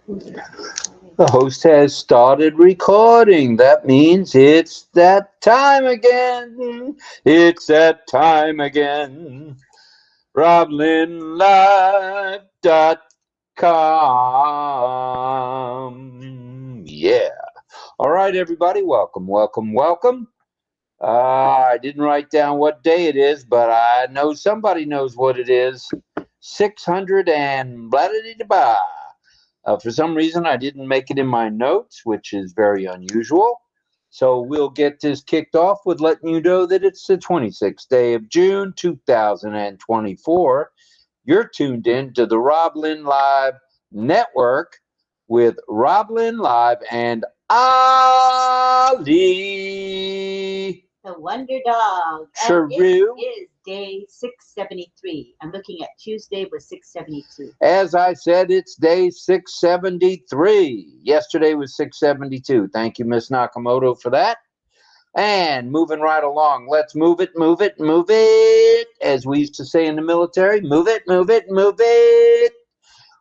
The host has started recording. That means it's that time again. It's that time again. RobLynn.com. Yeah. All right, everybody. Welcome, welcome, welcome. I didn't write down what day it is, but I know somebody knows what it is. 600 and blah, blah, blah, blah. For some reason, I didn't make it in my notes, which is very unusual. So we'll get this kicked off with letting you know that it's the 26th day of June, 2024. You're tuned in to the RobLynn Live Network with RobLynn Live and Ali. The Wonder Dog. Sure. And it is day 673. I'm looking at Tuesday with 672. As I said, it's day 673. Yesterday was 672. Thank you, Miss Nakamoto, for that. And moving right along, let's move it, move it, move it. As we used to say in the military, move it, move it, move it.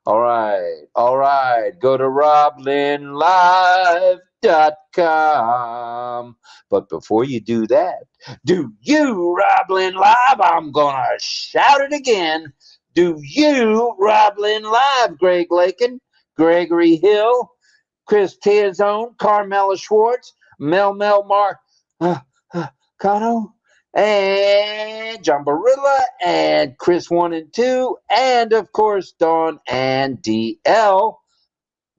All right, all right. Go to RobLynnLive.com. But before you do that, do you, RobLynn Live? I'm going to shout it again. Do you, RobLynn Live? Greg Lakin, Gregory Hill, Chris Tiozon, Carmela Schwartz, Mel Marcano, and John Barilla, and Chris 1 and 2, and of course Dawn and DL,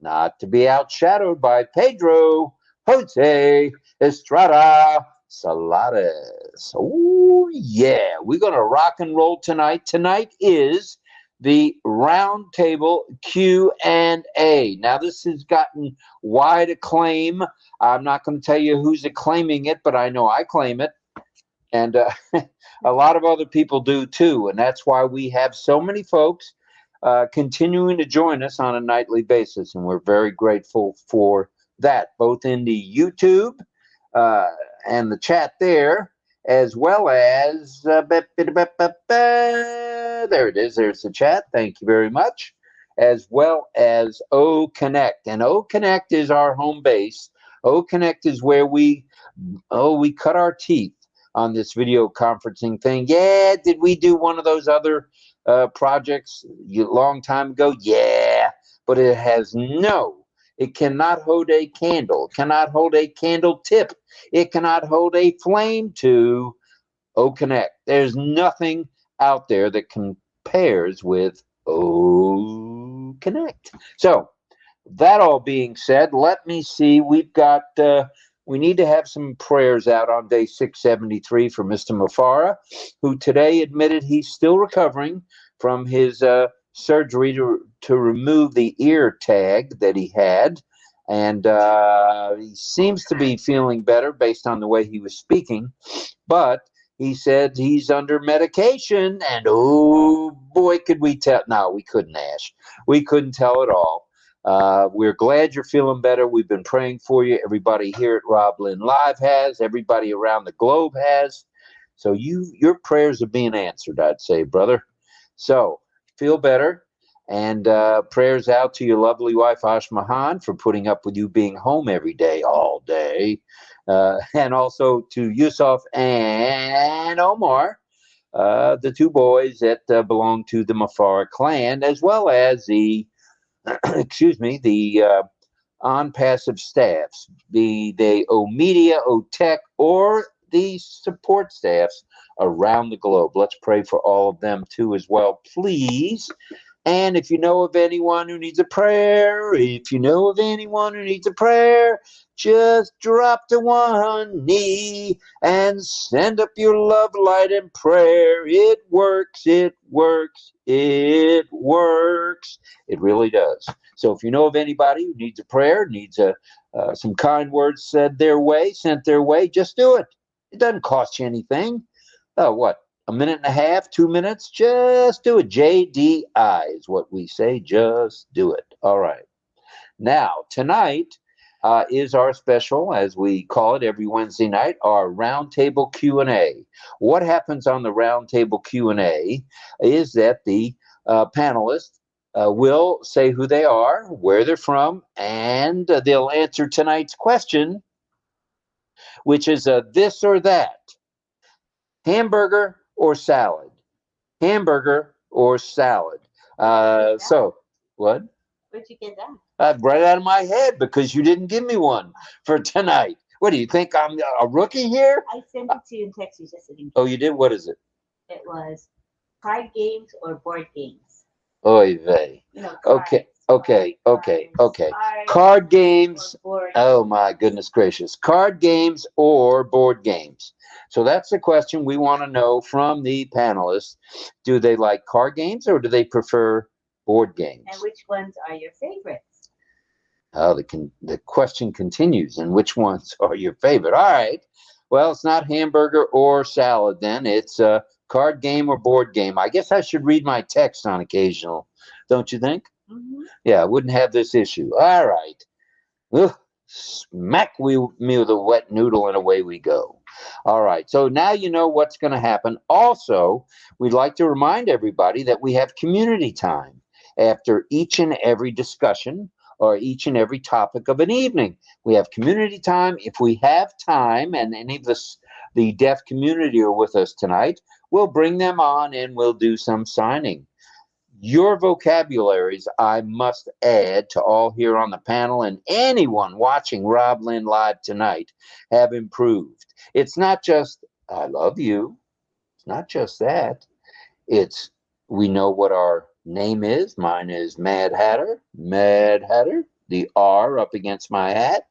not to be outshadowed by Pedro Jose Estrada Saladas. Oh yeah, we're gonna rock and roll tonight. Tonight is the roundtable Q&A. Now this has gotten wide acclaim. I'm not going to tell you who's acclaiming it, but I know I claim it. And a lot of other people do too. And that's why we have so many folks continuing to join us on a nightly basis. And we're very grateful for that, both in the YouTube and the chat there, as well as, there it is, there's the chat. Thank you very much. As well as OConnect. And OConnect is our home base. OConnect is where we cut our teeth on this video conferencing thing. Yeah, did we do one of those other projects a long time ago? Yeah, but it cannot hold a candle. It cannot hold a candle tip. It cannot hold a flame to OConnect. There's nothing out there that compares with OConnect. So that all being said, let me see. We've got... we need to have some prayers out on day 673 for Mr. Mufara, who today admitted he's still recovering from his surgery to remove the ear tag that he had. And he seems to be feeling better based on the way he was speaking. But he said he's under medication. And oh, boy, could we tell. No, we couldn't, Ash. We couldn't tell at all. We're glad you're feeling better. We've been praying for you. Everybody here at RobLynn Live has. Everybody around the globe has. So your prayers are being answered, I'd say, brother. So feel better. And prayers out to your lovely wife, 𝗥cie𝘂𝗲𝗯, for putting up with you being home every day, all day. And also to Yusuf and Omar, the two boys that belong to the Mufara clan, as well as the the ONPASSIVE staffs, the OMedia, OTech, or the support staffs around the globe. Let's pray for all of them too as well, please. And if you know of anyone who needs a prayer, just drop to one knee and send up your love, light, and prayer. It works, it works, it works. It really does. So if you know of anybody who needs a prayer, needs some kind words sent their way, just do it. It doesn't cost you anything. What? A minute and a half, 2 minutes, just do it. JDI is what we say. Just do it. All right. Now, tonight is our special, as we call it every Wednesday night, our roundtable Q&A. What happens on the roundtable Q&A is that the panelists will say who they are, where they're from, and they'll answer tonight's question, which is this or that. Hamburger or salad? Hamburger or salad? So, what? Where'd you get that? Right out of my head, because you didn't give me one for tonight. What do you think? I'm a rookie here? I sent it to you in text. You just didn't. Oh, you did? What is it? It was card games or board games. Oy vey. You know, Okay, cards, okay. cards Card games. or board Oh games. my goodness gracious. Card games or board games? So that's the question we want to know from the panelists. Do they like card games or do they prefer board games? And which ones are your favorites? Oh, the question continues. And which ones are your favorite? All right. Well, it's not hamburger or salad then. It's card game or board game. I guess I should read my text on occasional, don't you think? Mm-hmm. Yeah, I wouldn't have this issue. All right. Ugh, smack me with a wet noodle and away we go. All right. So now you know what's going to happen. Also, we'd like to remind everybody that we have community time after each and every discussion or each and every topic of an evening. We have community time. If we have time, and any of the deaf community are with us tonight, we'll bring them on and we'll do some signing. Your vocabularies, I must add to all here on the panel and anyone watching RobLynn Live tonight, have improved. It's not just, I love you. It's not just that. It's, we know what our name is. Mine is Mad Hatter, the R up against my hat.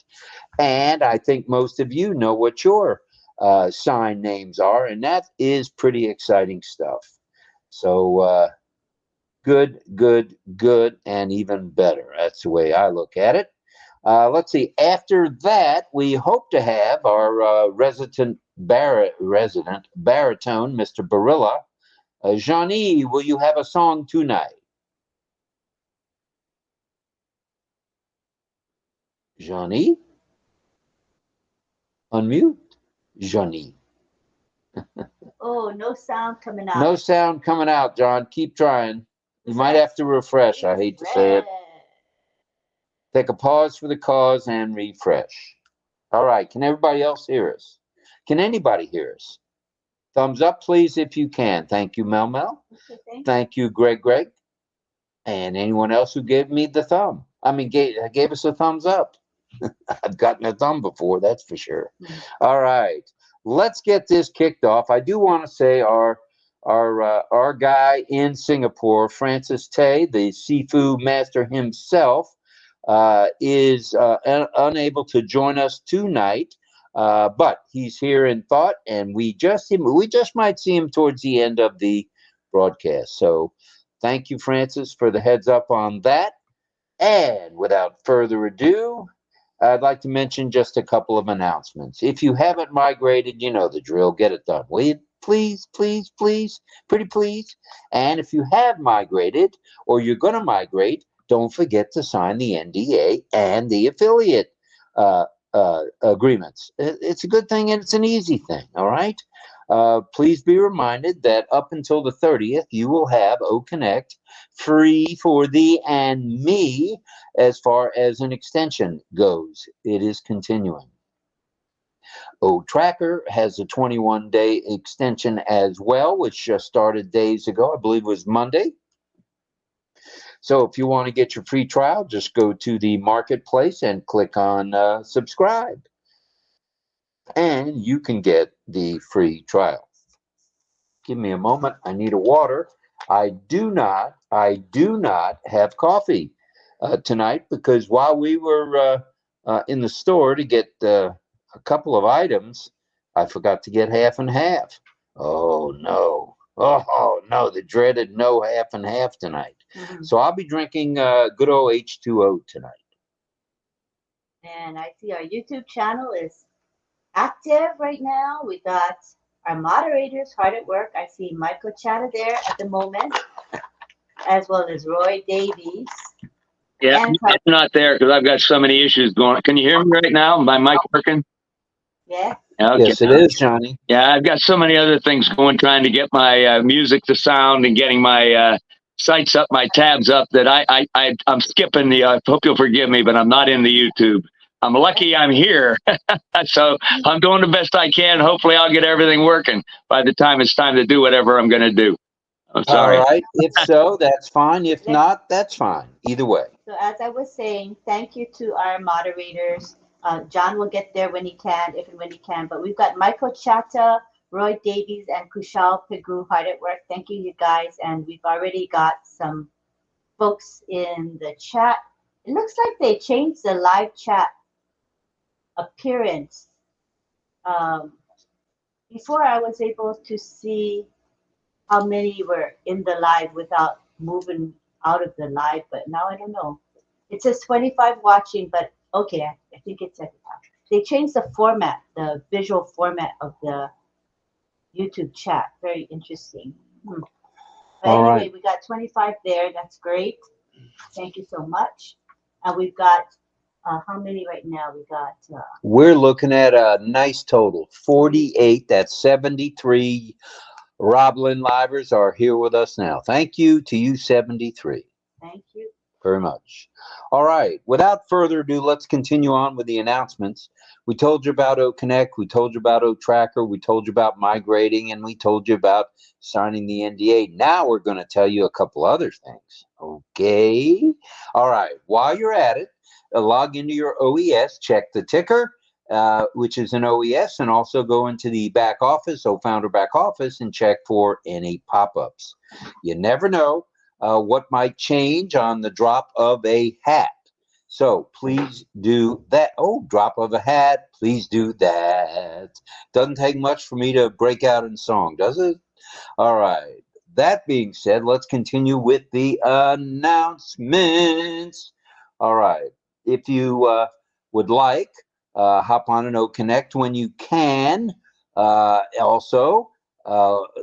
And I think most of you know what your sign names are, and that is pretty exciting stuff. So good, and even better. That's the way I look at it. Let's see. After that, we hope to have our resident baritone, Mr. Barilla. 𝗥cie, will you have a song tonight? 𝗥cie? Unmute? 𝗥cie. Oh, no sound coming out. No sound coming out, John. Keep trying. You might have to refresh. I hate to say it. Take a pause for the cause and refresh. All right. Can everybody else hear us? Can anybody hear us? Thumbs up, please, if you can. Thank you, Mel. Okay, thank you, Greg. And anyone else who gave me the thumb. I mean, gave us a thumbs up. I've gotten a thumb before, that's for sure. All right. Let's get this kicked off. I do want to say our guy in Singapore, Francis Tay, the seafood master himself, is unable to join us tonight. But he's here in thought, and we just might see him towards the end of the broadcast. So thank you, Francis, for the heads up on that. And without further ado, I'd like to mention just a couple of announcements. If you haven't migrated, you know the drill. Get it done, will you? Please, pretty please. And if you have migrated or you're going to migrate, don't forget to sign the NDA and the affiliate agreements. It's a good thing and it's an easy thing, all right? Please be reminded that up until the 30th, you will have OConnect free for thee and me as far as an extension goes. It is continuing. O-Tracker has a 21-day extension as well, which just started days ago. I believe it was Monday. So if you want to get your free trial, just go to the marketplace and click on subscribe. And you can get the free trial. Give me a moment. I need a water. I do not have coffee tonight because while we were in the store to get a couple of items, I forgot to get half and half. Oh no, the dreaded no half and half tonight. So I'll be drinking good old H2O tonight. And I see our YouTube channel is active right now. We got our moderators hard at work. I see Michael Chatter there at the moment, as well as Roy Davies. Yeah, I'm not there because I've got so many issues going on. Can you hear me right now? My mic working? Yeah. Okay. Yes, it is, Johnny. Yeah, I've got so many other things going, trying to get my music to sound and getting my sites up, my tabs up, that I'm skipping the, I hope you'll forgive me, but I'm not in the YouTube. I'm lucky I'm here. So I'm doing the best I can. Hopefully I'll get everything working by the time it's time to do whatever I'm going to do. I'm sorry. All right. If so, that's fine. If not, that's fine. Either way. So as I was saying, thank you to our moderators. John will get there when he can, if and when he can. But we've got Michael Chatta, Roy Davies, and 𝗥cie𝘂𝗱𝗁𝗪 hard at work. Thank you, you guys. And we've already got some folks in the chat. It looks like they changed the live chat appearance. Before I was able to see how many were in the live without moving out of the live, but now I don't know. It says 25 watching, but okay, I think it's at the top. They changed the format, the visual format of the YouTube chat. Very interesting. But All anyway, right. we got 25 there. That's great. Thank you so much. And we've got, how many right now? We got... We're looking at a nice total, 48. That's 73. RobLynn livers are here with us now. Thank you to you, 73. Thank you very much. All right. Without further ado, let's continue on with the announcements. We told you about OConnect. We told you about OTracker. We told you about migrating, and we told you about signing the NDA. Now we're going to tell you a couple other things. Okay. All right. While you're at it, log into your OES, check the ticker, which is an OES, and also go into the back office, Founder back office, and check for any pop-ups. You never know what might change on the drop of a hat. So please do that. Oh, drop of a hat. Please do that. Doesn't take much for me to break out in song, does it? All right. That being said, let's continue with the announcements. All right. If you would like, hop on an OConnect when you can. Also,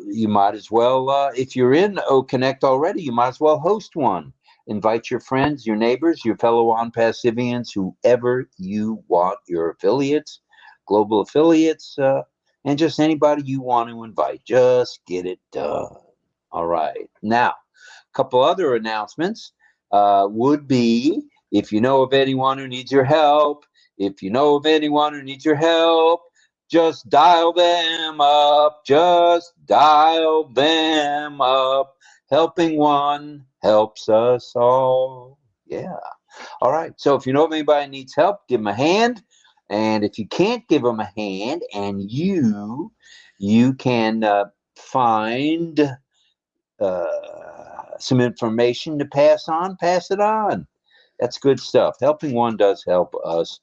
you might as well, if you're in OConnect already, you might as well host one. Invite your friends, your neighbors, your fellow ONPASSIVians, whoever you want, your affiliates, global affiliates, and just anybody you want to invite. Just get it done. All right. Now, a couple other announcements would be, if you know of anyone who needs your help, if you know of anyone who needs your help, just dial them up. Just dial them up. Helping one helps us all. Yeah. All right. So if you know of anybody who needs help, give them a hand. And if you can't give them a hand, and you can find some information to pass on, pass it on. That's good stuff. Helping one does help us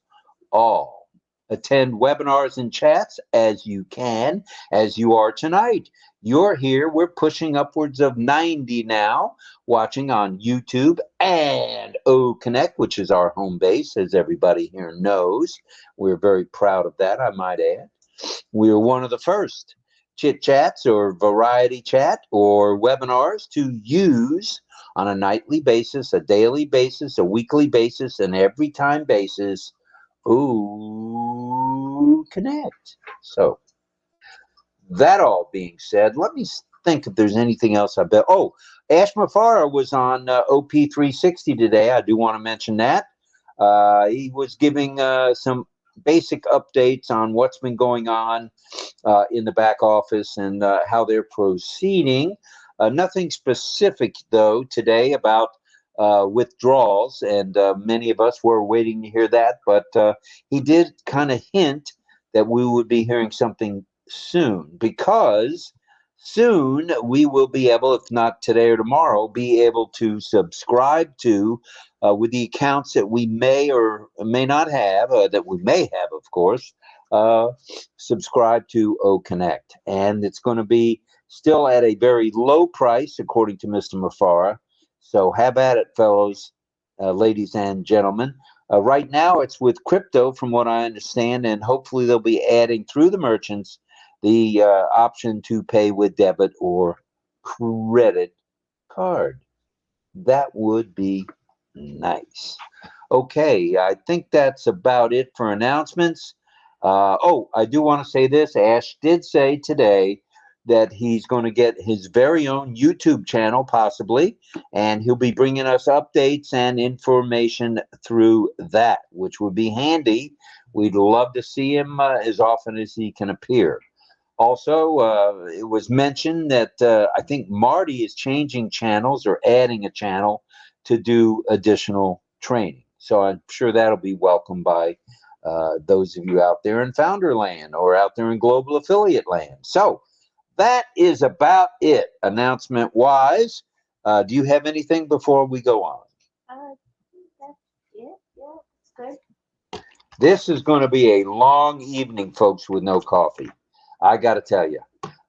all. Attend webinars and chats as you can, as you are tonight. You're here. We're pushing upwards of 90 now, watching on YouTube and OConnect, which is our home base, as everybody here knows. We're very proud of that, I might add. We're one of the first chit chats or variety chat or webinars to use on a nightly basis, a daily basis, a weekly basis, and every time basis. OConnect. So that all being said, let me think if there's anything else I bet. Oh, 𝗥cie𝘂𝗂𝗯𝗹𝗲 was on OP360 today. I do want to mention that. He was giving some basic updates on what's been going on in the back office and how they're proceeding. Nothing specific, though, today about withdrawals, and many of us were waiting to hear that, but he did kind of hint that we would be hearing something soon, because soon we will be able, if not today or tomorrow, be able to subscribe to with the accounts that we may or may not have, that we may have, of course, subscribe to OConnect. And it's going to be still at a very low price, according to Mr. 𝗏𝗏. So have at it, fellows, ladies and gentlemen. Right now, it's with crypto, from what I understand, and hopefully they'll be adding through the merchants the option to pay with debit or credit card. That would be nice. Okay, I think that's about it for announcements. Oh, I do want to say this. Ash did say today that he's going to get his very own YouTube channel, possibly, and he'll be bringing us updates and information through that, which would be handy. We'd love to see him as often as he can appear. Also, it was mentioned that I think Marty is changing channels or adding a channel to do additional training. So I'm sure that'll be welcomed by those of you out there in founder land or out there in global affiliate land. So that is about it, announcement wise. Do you have anything before we go on? That's it. Yeah, it's good. This is going to be a long evening, folks, with no coffee. I got to tell you,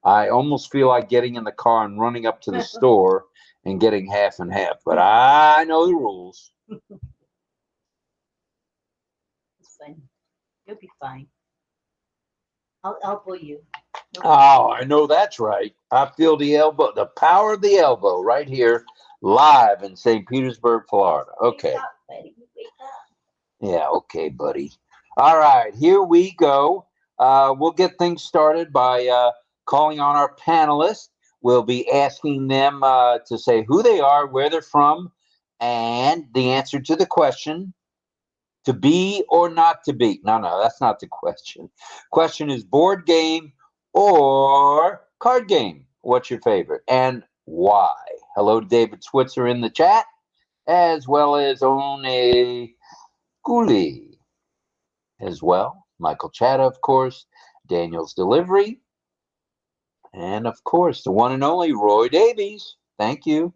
I almost feel like getting in the car and running up to the store and getting half and half, but I know the rules. It's fine. You'll be fine. I'll elbow you. Oh, I know that's right. I feel the elbow, the power of the elbow right here, live in St. Petersburg, Florida. Okay. Wake up, buddy. Wake up. Yeah, okay, buddy. All right, here we go. We'll get things started by calling on our panelists. We'll be asking them to say who they are, where they're from, and the answer to the question. To be or not to be? No, that's not the question. Question is board game or card game? What's your favorite and why? Hello to David Switzer in the chat, as well as 𝗥cie𝘂𝗱𝗱 as well. Michael Chatta, of course. Daniel's Delivery. And, of course, the one and only Roy Davies. Thank you.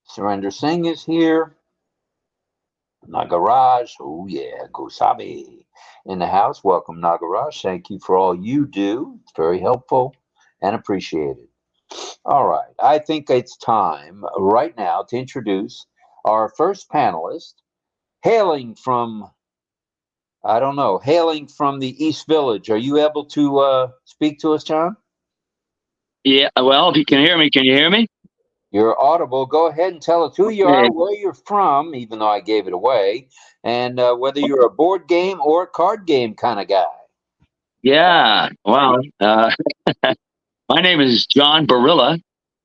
Surrender Singh is here. Nagaraj, oh yeah, 𝗥cie𝘂𝗱𝗱𝗏 in the house. Welcome, Nagaraj. Thank you for all you do. It's very helpful and appreciated. All right, I think it's time right now to introduce our first panelist, hailing from, I don't know, hailing from the East Village. Are you able to speak to us, John? Yeah, well, if you can hear me, can you hear me? You're audible. Go ahead and tell us who you Okay. are, where you're from, even though I gave it away, and whether you're a board game or a card game kind of guy. Yeah, well, my name is John Barilla.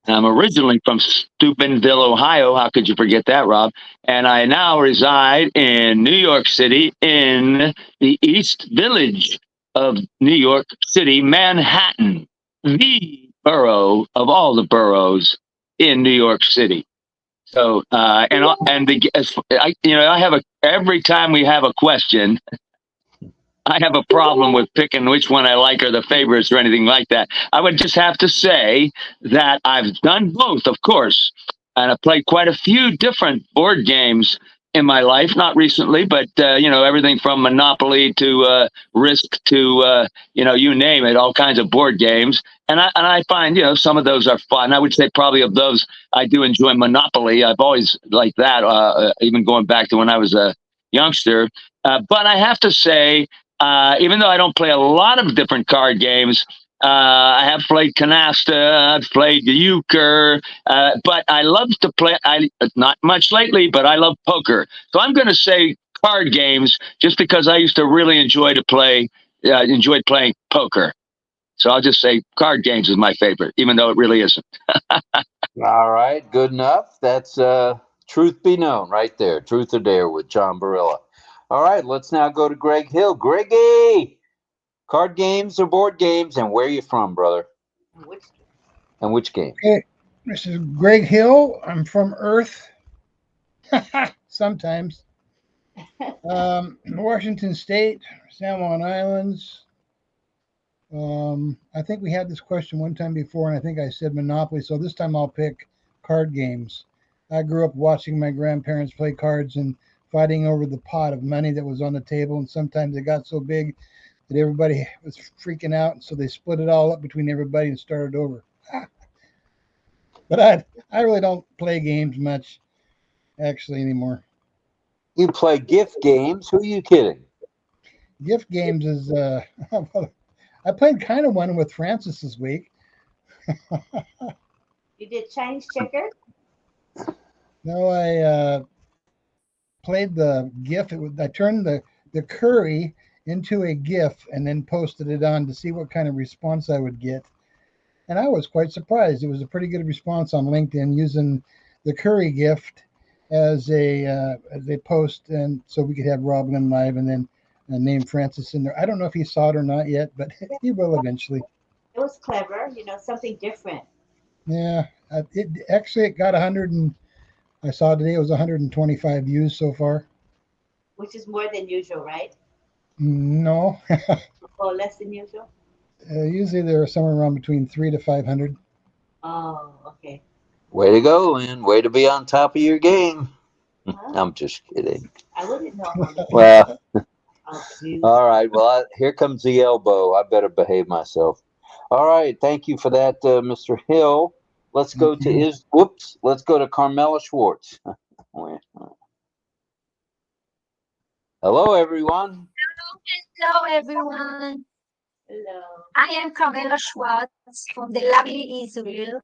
I'm originally from Steubenville, Ohio. How could you forget that, Rob? And I now reside in New York City in the East Village of New York City, Manhattan, the borough of all the boroughs in New York City. So, I have every time we have a question, I have a problem with picking which one I like or the favorites or anything like that. I would just have to say that I've done both, of course, and I've played quite a few different board games in my life, not recently, but, everything from Monopoly to Risk to, you name it, all kinds of board games. And I find, some of those are fun. I would say probably of those, I do enjoy Monopoly. I've always liked that, even going back to when I was a youngster. But I have to say, even though I don't play a lot of different card games, I have played canasta, I've played euchre, but I love to play, not much lately, but I love poker. So I'm going to say card games just because I used to really enjoyed playing poker. So I'll just say card games is my favorite, even though it really isn't. All right, good enough. That's truth be known right there. Truth or dare with John Barilla. All right, let's now go to Greg Hill. Greggy, card games or board games, and where are you from, brother? And which game? Hey, this is Greg Hill. I'm from Earth. Sometimes. Washington State, San Juan Islands. I think we had this question one time before, and I think I said Monopoly, so this time I'll pick card games. I grew up watching my grandparents play cards and fighting over the pot of money that was on the table, and sometimes it got so big that everybody was freaking out, so they split it all up between everybody and started over. But I really don't play games much, actually, anymore. You play gift games? Who are you kidding? Gift games is, I played kind of one with Francis this week. You did Chinese checker? No, I played the gift. I turned the curry into a GIF and then posted it on to see what kind of response I would get. And I was quite surprised. It was a pretty good response on LinkedIn using the curry gift as a post, and so we could have RobLynn live and then name Francis in there. I don't know if he saw it or not yet, but he will eventually. It was clever, something different. Yeah, it got 100 and I saw today it was 125 views so far. Which is more than usual, right? No. Or less than usual? Usually they're somewhere around between 300 to 500. Oh, okay. Way to go, Lynn. Way to be on top of your game. Huh? I'm just kidding. I wouldn't know how many. Well, Oh, all right. Well, here comes the elbow. I better behave myself. All right. Thank you for that, Mr. Hill. Let's go to Let's go to Carmela Schwartz. Hello, everyone. Hello, everyone. Hello. I am Carmela Schwartz from the lovely Israel,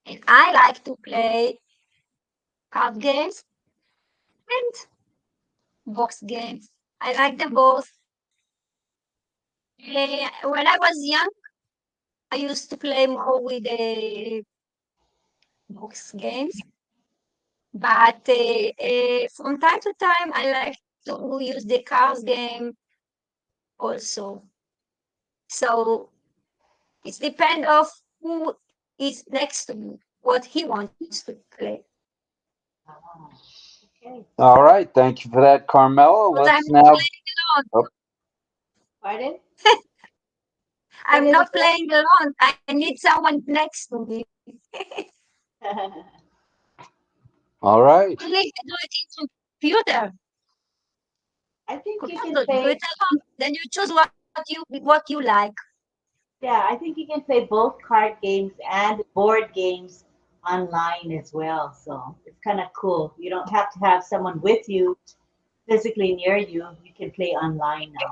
and I like to play card games and box games. I like them both. When I was young, I used to play more with the box games, but from time to time, I like to use the cards game also. So it depends of who is next to me, what he wants to play. Okay. All right. Thank you for that, Carmela. But Let's I'm not now. playing alone. Pardon? I'm not playing alone. I need someone next to me. All right. Only I do it in computer. I think you can Do play. it alone. Then you choose what you like. Yeah, I think you can play both card games and board games online as well. So it's kind of cool. You don't have to have someone with you physically near you. You can play online now.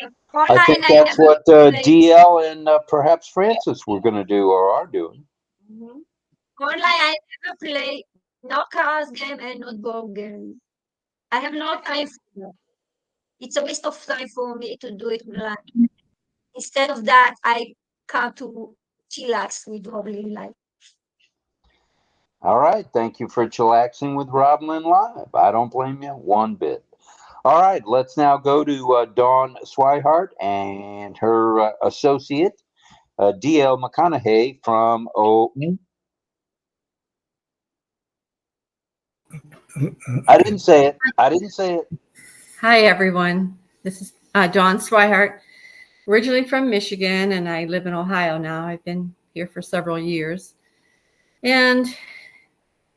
I Online, think I that's never what play. DL and perhaps Francis were going to do or are doing. Mhm. Online, I never play. No cards game and no board game. I have no time for that. It's a waste of time for me to do it online. Instead of that, I come to chillax with RobLynn Live. All right. Thank you for chillaxing with RobLynn Live. I don't blame you one bit. All right. Let's now go to Dawn Swihart and her associate, DL McConaughey from I didn't say it. I didn't say it. Hi, everyone. This is Dawn Swihart, originally from Michigan, and I live in Ohio now. I've been here for several years. And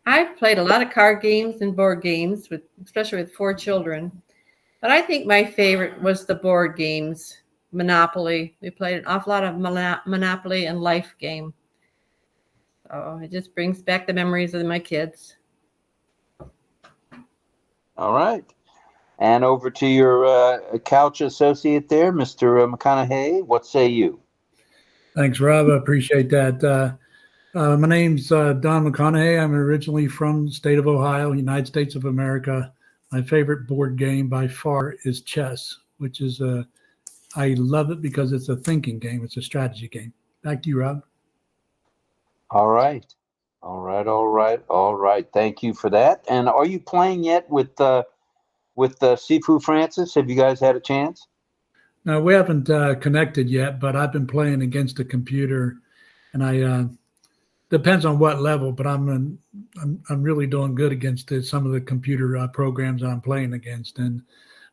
I've played a lot of card games and board games, especially with 4 children. But I think my favorite was the board games, Monopoly. We played an awful lot of Monopoly and Life Game. So it just brings back the memories of my kids. All right. And over to your couch associate there, Mr. McConaughey. What say you? Thanks, Rob. I appreciate that. My name's Don McConaughey. I'm originally from the state of Ohio, United States of America. My favorite board game by far is chess, which is I love it because it's a thinking game. It's a strategy game. Back to you, Rob. All right. All right. All right. All right. Thank you for that. And are you playing yet with Sifu Francis? Have you guys had a chance? No, we haven't connected yet, but I've been playing against a computer, and I depends on what level, but I'm really doing good against some of the computer programs I'm playing against, and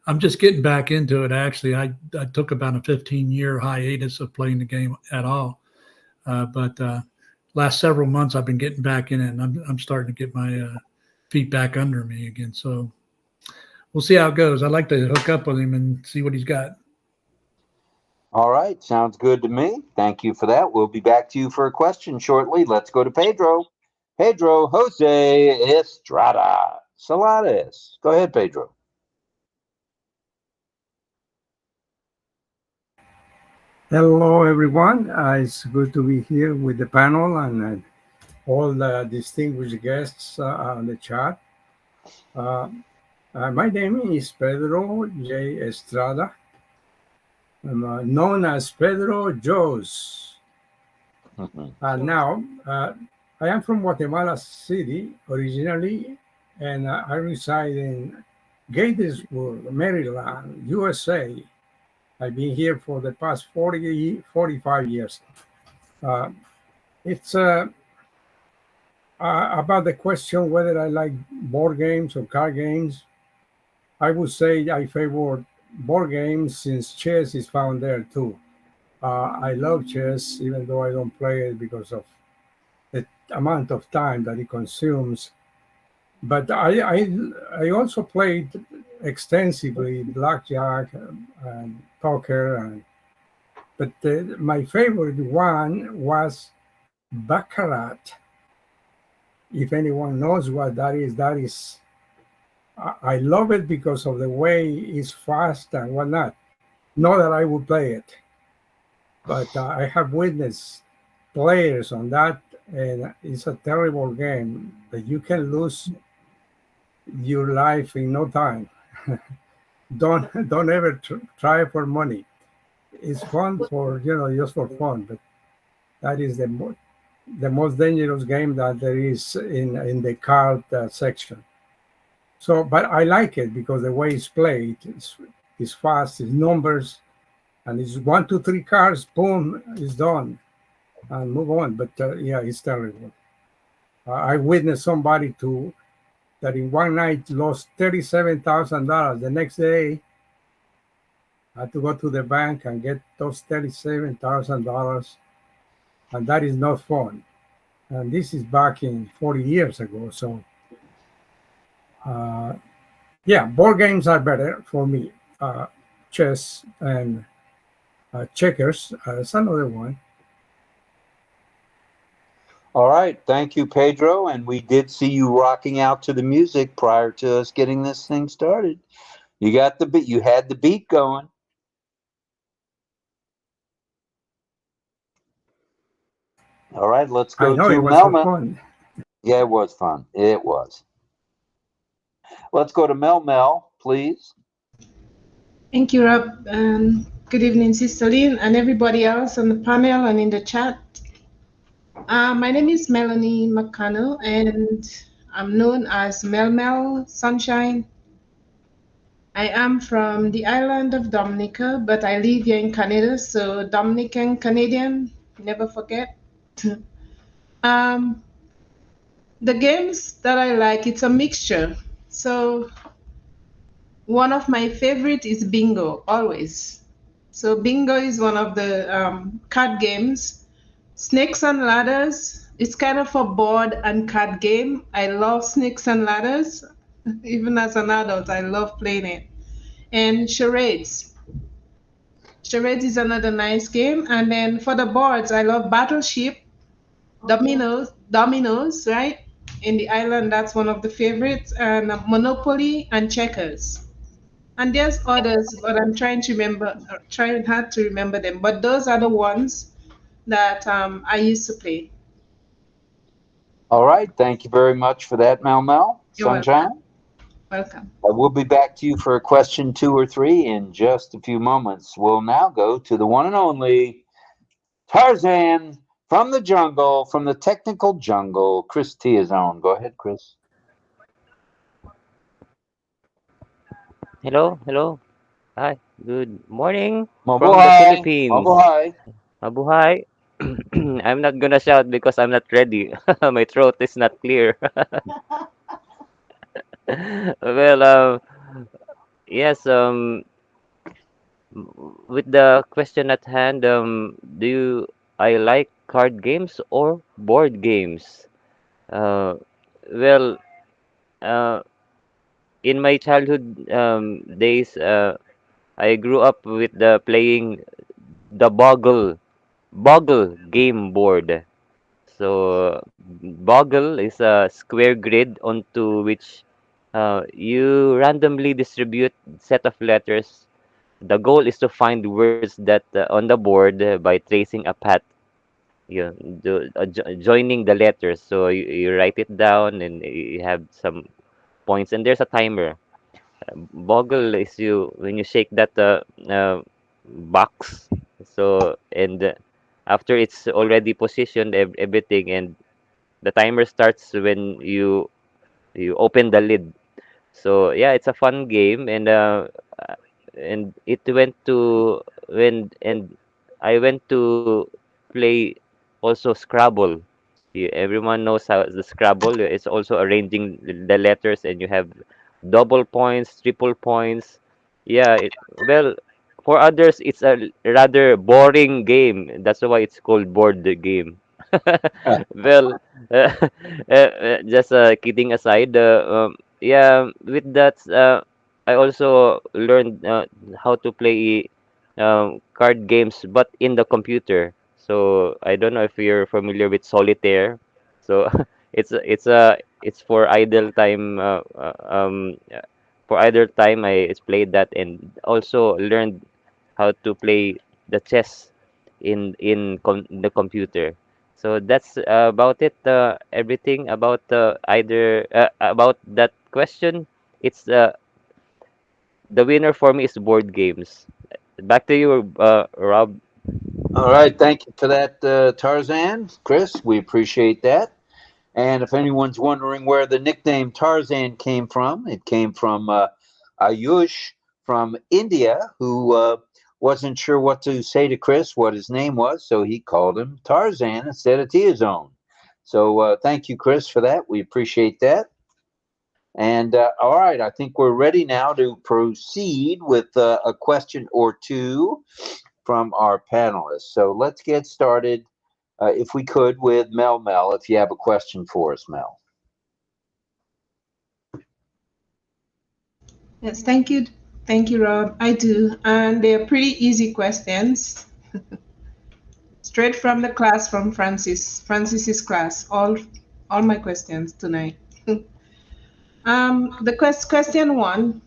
I'm just getting back into it. Actually, I took about a 15-year hiatus of playing the game at all, but last several months I've been getting back in it, and I'm starting to get my feet back under me again. So we'll see how it goes. I'd like to hook up with him and see what he's got. All right. Sounds good to me. Thank you for that. We'll be back to you for a question shortly. Let's go to Pedro. Pedro Jose Estrada Salares. Go ahead, Pedro. Hello, everyone. It's good to be here with the panel and all the distinguished guests on the chat. My name is Pedro J. Estrada. I'm known as Pedro Jos. Now, I am from Guatemala City originally, and I reside in Gaithersburg, Maryland, USA. I've been here for the past 45 years. Uh, it's about the question whether I like board games or card games. I would say I favor board games since chess is found there too. I love chess, even though I don't play it because of the amount of time that it consumes. But I also played extensively blackjack and poker, but my favorite one was baccarat. If anyone knows what that is I love it because of the way it's fast and whatnot. Not that I would play it, but I have witnessed players on that, and it's a terrible game that you can lose your life in no time. Don't ever try for money. It's fun for just for fun, but that is the most dangerous game that there is in the card section. So, but I like it because the way it's played is fast, it's numbers, and it's 1, 2, 3 cards, boom, it's done, and move on. But yeah, it's terrible. I witnessed somebody that in one night lost $37,000. The next day, I had to go to the bank and get those $37,000, and that is not fun. And this is back in 40 years ago. So, yeah, board games are better for me. Chess and checkers is another one. All right. Thank you, Pedro. And we did see you rocking out to the music prior to us getting this thing started. You got the beat. You had the beat going. All right. Let's I go know to it was so Melma. fun. Yeah, it was fun. It was. Let's go to Mel, please. Thank you, Rob. And good evening, Sister Lynn, and everybody else on the panel and in the chat. My name is Melanie Marcano, and I'm known as Mel Sunshine. I am from the island of Dominica, but I live here in Canada, so Dominican Canadian, never forget. um, the games that I like, it's a mixture. So one of my favorite is bingo, always. So bingo is one of the card games. Snakes and ladders, it's kind of a board and card game. I love snakes and ladders. Even as an adult, I love playing it. And charades. Charades is another nice game. And then for the boards, I love Battleship, dominoes, right? In the island, that's one of the favorites. And Monopoly and checkers. And there's others, but I'm trying hard to remember them. But those are the ones that I used to play. All right. Thank you very much for that, Mel. You're Sunshine. welcome. We'll be back to you for a question 2 or 3 in just a few moments. We'll now go to the one and only Tarzan from the jungle, from the technical jungle, Chris Tiozon. Go ahead, Chris. Hello. Hi, good morning from the Mabuhay. Philippines. Mabuhay. Mabuhay. I'm not gonna shout because I'm not ready. My throat is not clear. Well, yes, with the question at hand, do I like card games or board games? Uh, well, uh, in my childhood days, I grew up with the playing the Boggle game board. So Boggle is a square grid onto which you randomly distribute set of letters. The goal is to find words that on the board by tracing a path, you joining the letters. So you write it down and you have some points, and there's a timer. Boggle is you when you shake that box. So and after it's already positioned everything, and the timer starts when you open the lid. So yeah, it's a fun game, and it went to when and I went to play also Scrabble. Everyone knows how the Scrabble. It's also arranging the letters, and you have double points, triple points. Yeah, well, for others, it's a rather boring game. That's why it's called board the game. Well, just kidding aside, yeah, with that, I also learned how to play card games, but in the computer. So I don't know if you're familiar with solitaire. So it's for idle time. For idle time, I played that, and also learned how to play the chess in the computer. So that's about it. Everything about either about that question. It's the winner for me is board games. Back to you, Rob. All right, thank you for that, Tarzan. Chris, we appreciate that. And if anyone's wondering where the nickname Tarzan came from, it came from Ayush from India, who wasn't sure what to say to Chris, what his name was, so he called him Tarzan instead of Tiozon. So thank you, Chris, for that. We appreciate that. And all right, I think we're ready now to proceed with a question or two from our panelists. So let's get started, if we could, with Mel, if you have a question for us, Mel. Yes, thank you. Thank you, Rob. I do. And they're pretty easy questions. Straight from the class from Francis's class. All my questions tonight. The question one,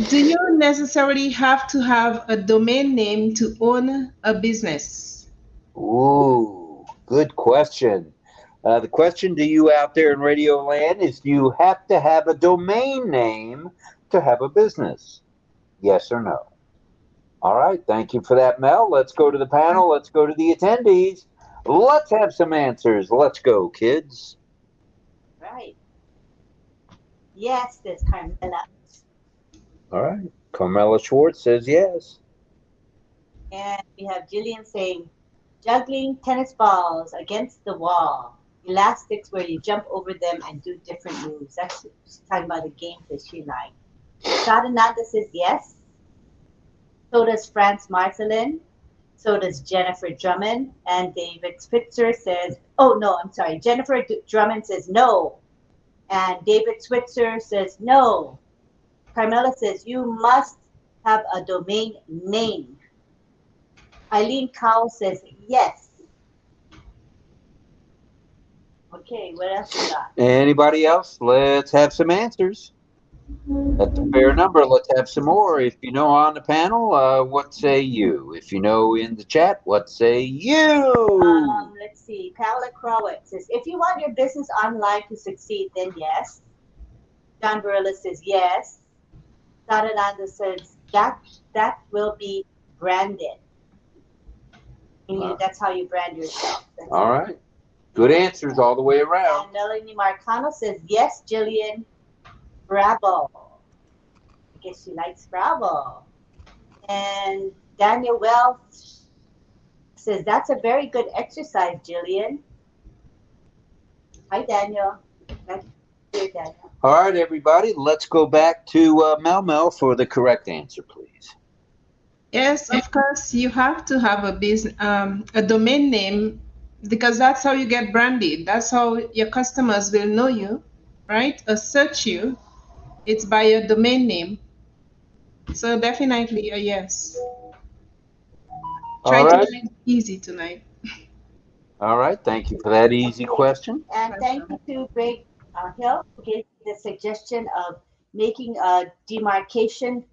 do you necessarily have to have a domain name to own a business? Ooh, good question. The question to you out there in Radio Land is, do you have to have a domain name to have a business? Yes or no? All right, thank you for that, Mel. Let's go to the panel. Let's go to the attendees. Let's have some answers. Let's go, kids. Right. Yes, there's Carmela. All right. Carmela Schwartz says yes. And we have Jillian saying, juggling tennis balls against the wall. Elastics where you jump over them and do different moves. That's she's talking about the game that she liked. Sadananda says yes. So does France Marcelin. So does Jennifer Drummond. And David Switzer says, oh no, I'm sorry. Jennifer Drummond says no. And David Switzer says no. Carmela says you must have a domain name. Eileen Cowell says yes. Okay, what else we got? Anybody else? Let's have some answers. That's a fair number. Let's have some more. If you know on the panel, what say you? If you know in the chat, what say you? Let's see. Paola Crowett says, if you want your business online to succeed, then yes. John Barilla says yes. Sadananda says that will be branded. That's how you brand yourself. All right. Good answers all the way around. And Melanie Marcano says, yes, Jillian, bravo. I guess she likes bravo. And Daniel Wells says, that's a very good exercise, Jillian. Hi, Daniel. Nice to hear you, Daniel. All right, everybody, let's go back to Mel for the correct answer, please. Yes, of course, you have to have a domain name, because that's how you get branded. That's how your customers will know you, right? Or search you. It's by your domain name. So definitely a yes. Try to make it easy tonight. All right, thank you for that easy question. And thank you to Greg Hill who gave the suggestion of making a demarcation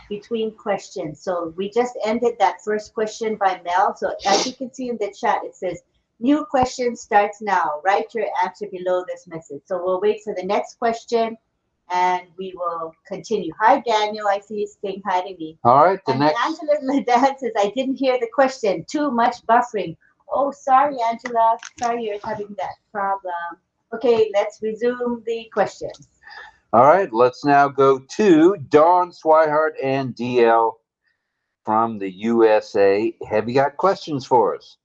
between questions. So we just ended that first question by Mel. So as you can see in the chat, it says, new question starts now. Write your answer below this message. So we'll wait for the next question and we will continue. Hi, Daniel. I see you saying hi to me. All right, the And next. Angela Ladan says, I didn't hear the question. Too much buffering. Oh, sorry, Angela. Sorry you're having that problem. Okay, let's resume the questions. All right, let's now go to Dawn, Swihart, and DL from the USA. Have you got questions for us?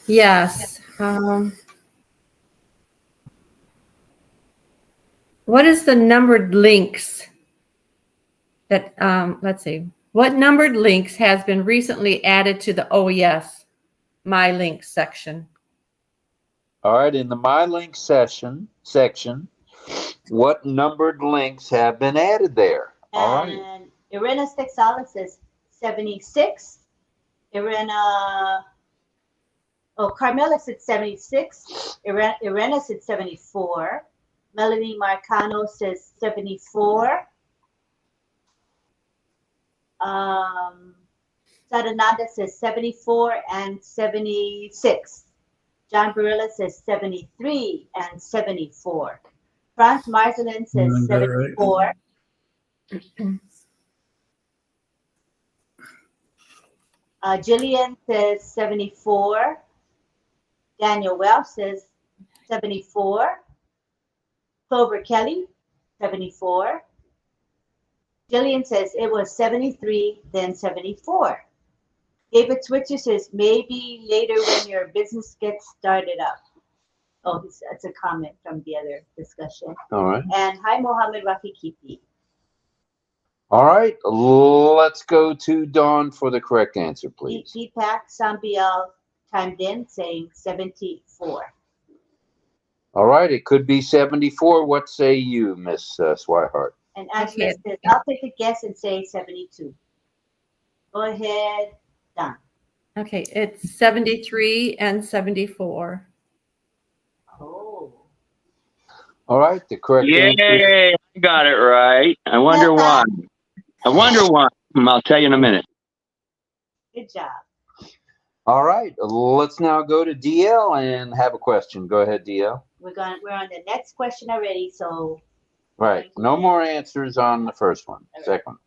Yes. What is the numbered links that, let's see, what numbered links has been recently added to the OES My Links section? All right, in the My Links section, what numbered links have been added there? All right. And Irena Stexala says 76. Carmela said 76. Irena said 74. Melanie Marcano says 74. Sadananda says 74 and 76. John Barilla says 73 and 74. Franz Marcelin says 74. Jillian says 74. Daniel Welch says 74. Clover Kelly, 74. Jillian says it was 73, then 74. David Switcher says maybe later when your business gets started up. Oh, that's a comment from the other discussion. All right. And hi, Mohammed Rafikipi. All right, let's go to Dawn for the correct answer, please. Deepak Sambial chimed in saying 74. All right, it could be 74. What say you, Miss Swihart? And Angela says, I'll take a guess and say 72. Go ahead, Don. Okay, it's 73 and 74. Oh. All right, the correct answer. Yay! I got it right. I wonder why. I'll tell you in a minute. Good job. All right, let's now go to DL and have a question. Go ahead, DL. We're on the next question already, so. Right, no more answers on the first one. Second one.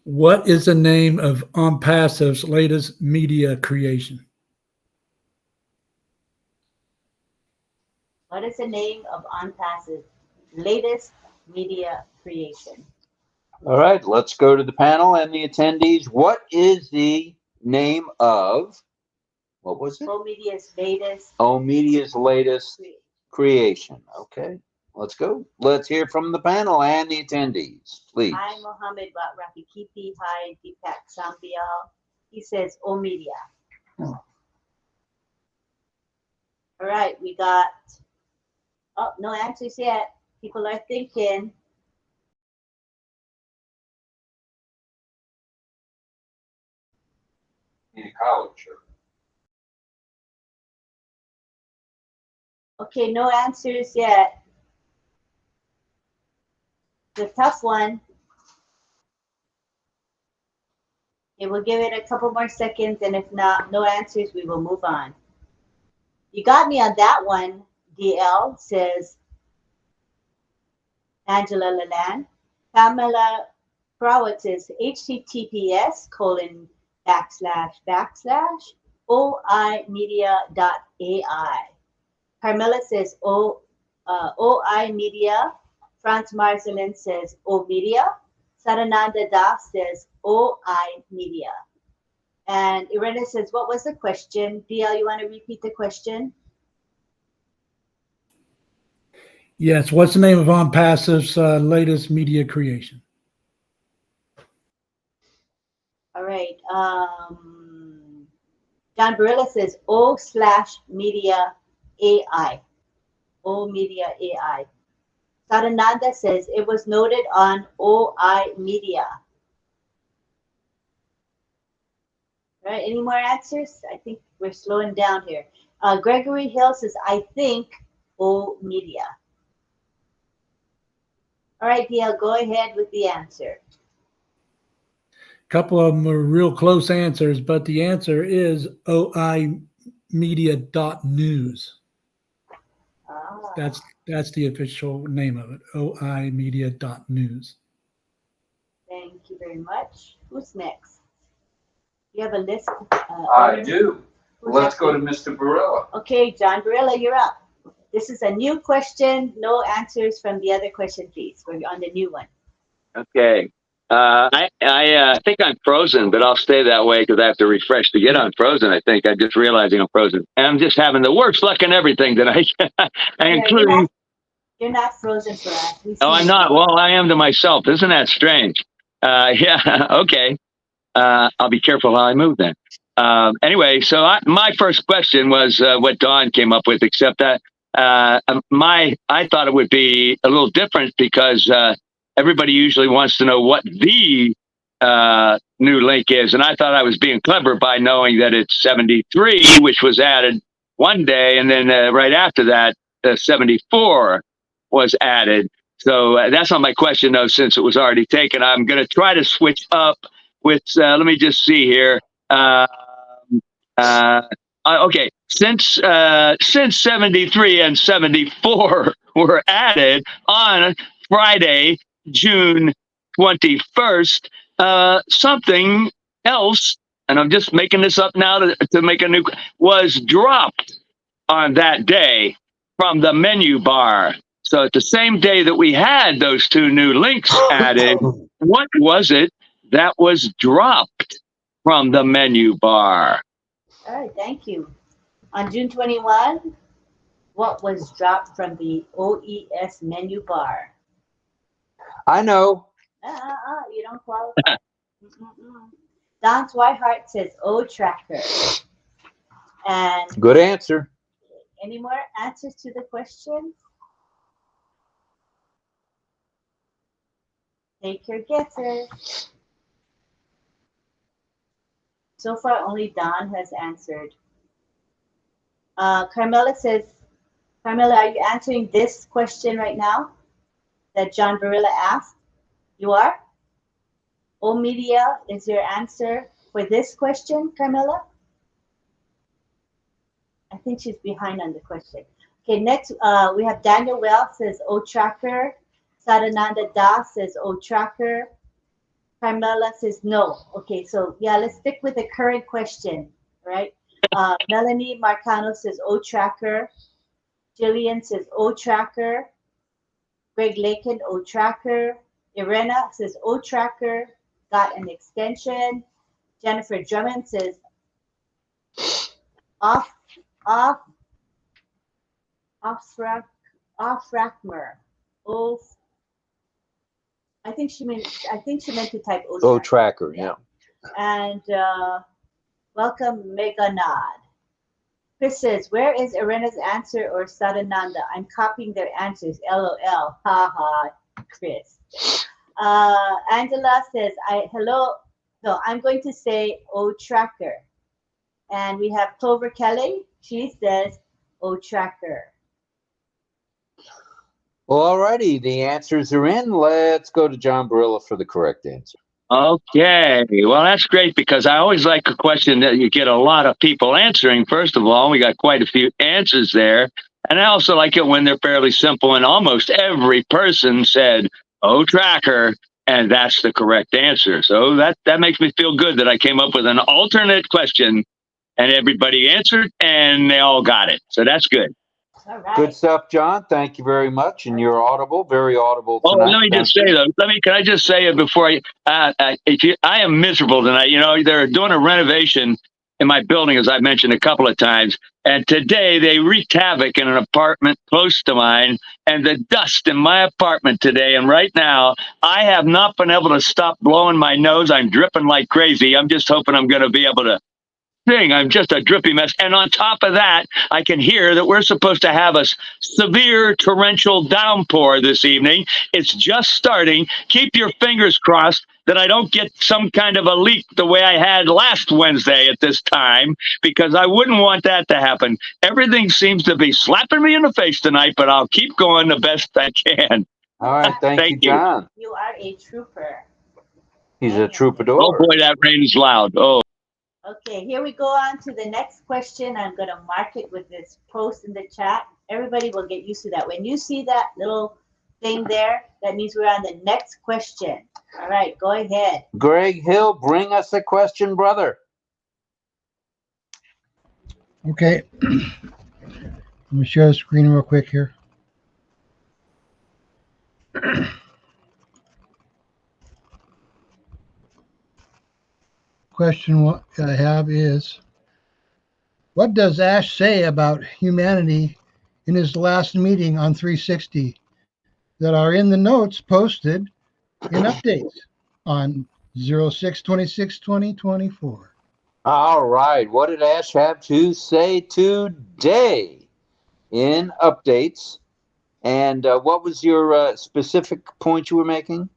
What is the name of ONPASSIVE's latest media creation? What is the name of ONPASSIVE's latest media creation? All right, let's go to the panel and the attendees. What is the name of, what was it? OMedia's latest. OMedia's latest creation. Okay, let's go. Let's hear from the panel and the attendees, please. Hi, Mohammed Rafikipi. Hi, Deepak Sambial. He says OMedia. All right, we got, oh, no answers yet. People are thinking. Okay, no answers yet. The tough one. Okay, we'll give it a couple more seconds, and if not, no answers, we will move on. You got me on that one, DL, says Angela Laland. Carmela Prawitz says https://oimedia.ai. Carmela says OI Media. Franz Marcelin says OMedia. Sarananda Das says OI Media. And Irena says, what was the question? DL, you want to repeat the question? Yes, what's the name of ONPASSIVE's latest media creation? All right. John Barilla says O/Media AI. OMedia AI. Sarananda says it was noted on OI Media. All right, any more answers? I think we're slowing down here. Gregory Hill says, I think OMedia. All right, DL, go ahead with the answer. A couple of them are real close answers, but the answer is oimedia.news. Ah, That's the official name of it. oimedia.news. thank you very much. Who's next? You have a list? I do. Who's Let's next? go to Mr. Barilla. Okay, John Barilla, you're up. This is a new question. No answers from the other question, please. We're on the new one. Okay. I think I'm frozen, but I'll stay that way because I have to refresh to get unfrozen. I think I'm just realizing I'm frozen. And I'm just having the worst luck in everything tonight, including. You're not frozen for us. Oh, I'm not. Well, I am to myself. Isn't that strange? Yeah. Okay. I'll be careful how I move then. Anyway, so my first question was what Dawn came up with, except that I thought it would be a little different because everybody usually wants to know what the new link is. And I thought I was being clever by knowing that it's 73, which was added one day. And then right after that, 74 was added. So that's not my question, though, since it was already taken. I'm going to try to switch up with, let me just see here. Okay, since 73 and 74 were added on Friday, June 21st, something else, and I'm just making this up now to make a new, was dropped on that day from the menu bar. So at the same day that we had those two new links added, what was it that was dropped from the menu bar? All right, thank you. On June 21, what was dropped from the OES menu bar? I know. You don't qualify. Don Swihart says O-Tracker. And Good answer. any more answers to the question? Take your guesses. So far, only Don has answered. Carmela says, Carmela, are you answering this question right now that John Barilla asked? You are? O Media is your answer for this question, Carmela? I think she's behind on the question. Okay, next we have Daniel Wells says O-Tracker. Sadananda Das says O-Tracker. Carmela says no. Okay, so yeah, let's stick with the current question, right? Melanie Marcano says O-Tracker. Jillian says O-Tracker. Greg Lakin, O-Tracker. Irena says O-Tracker. Got an extension. Jennifer Drummond says off-rackmer. I think she meant to type O-Tracker, yeah. And welcome Mega Nod. Chris says, where is Irena's answer or Sadananda? I'm copying their answers. LOL. Ha ha, Chris. Angela says, hello. No, I'm going to say O-Tracker. And we have Clover Kelly. She says O-Tracker. Well, alrighty, the answers are in. Let's go to John Barilla for the correct answer. Okay, well, that's great because I always like a question that you get a lot of people answering. First of all, we got quite a few answers there. And I also like it when they're fairly simple and almost every person said, O-Tracker, and that's the correct answer. So that makes me feel good that I came up with an alternate question and everybody answered and they all got it. So that's good. All right. Good stuff, John. Thank you very much. And you're audible, very audible Oh, tonight. let me just say though. Can I just say it before I am miserable tonight. You know, they're doing a renovation in my building, as I mentioned a couple of times. And today they wreaked havoc in an apartment close to mine. And the dust in my apartment today and right now, I have not been able to stop blowing my nose. I'm dripping like crazy. I'm just hoping I'm going to be able to sing. I'm just a drippy mess. And on top of that, I can hear that we're supposed to have a severe torrential downpour this evening. It's just starting. Keep your fingers crossed that I don't get some kind of a leak the way I had last Wednesday at this time, because I wouldn't want that to happen. Everything seems to be slapping me in the face tonight, but I'll keep going the best I can. All right, thank you, John. You are a trooper. He's a troubadour. Oh boy, that rain is loud. Oh. Okay, here we go on to the next question. I'm going to mark it with this post in the chat. everybody will get used to that. When you see that little thing there, that means we're on the next question. All right, go ahead. Greg Hill, bring us a question, brother. Okay. Let me share the screen real quick here. Question what I have is, what does Ash say about humanity in his last meeting on 360 that are in the notes posted in updates on 06/26/2024? All right. What did Ash have to say today in updates? And what was your specific point you were making?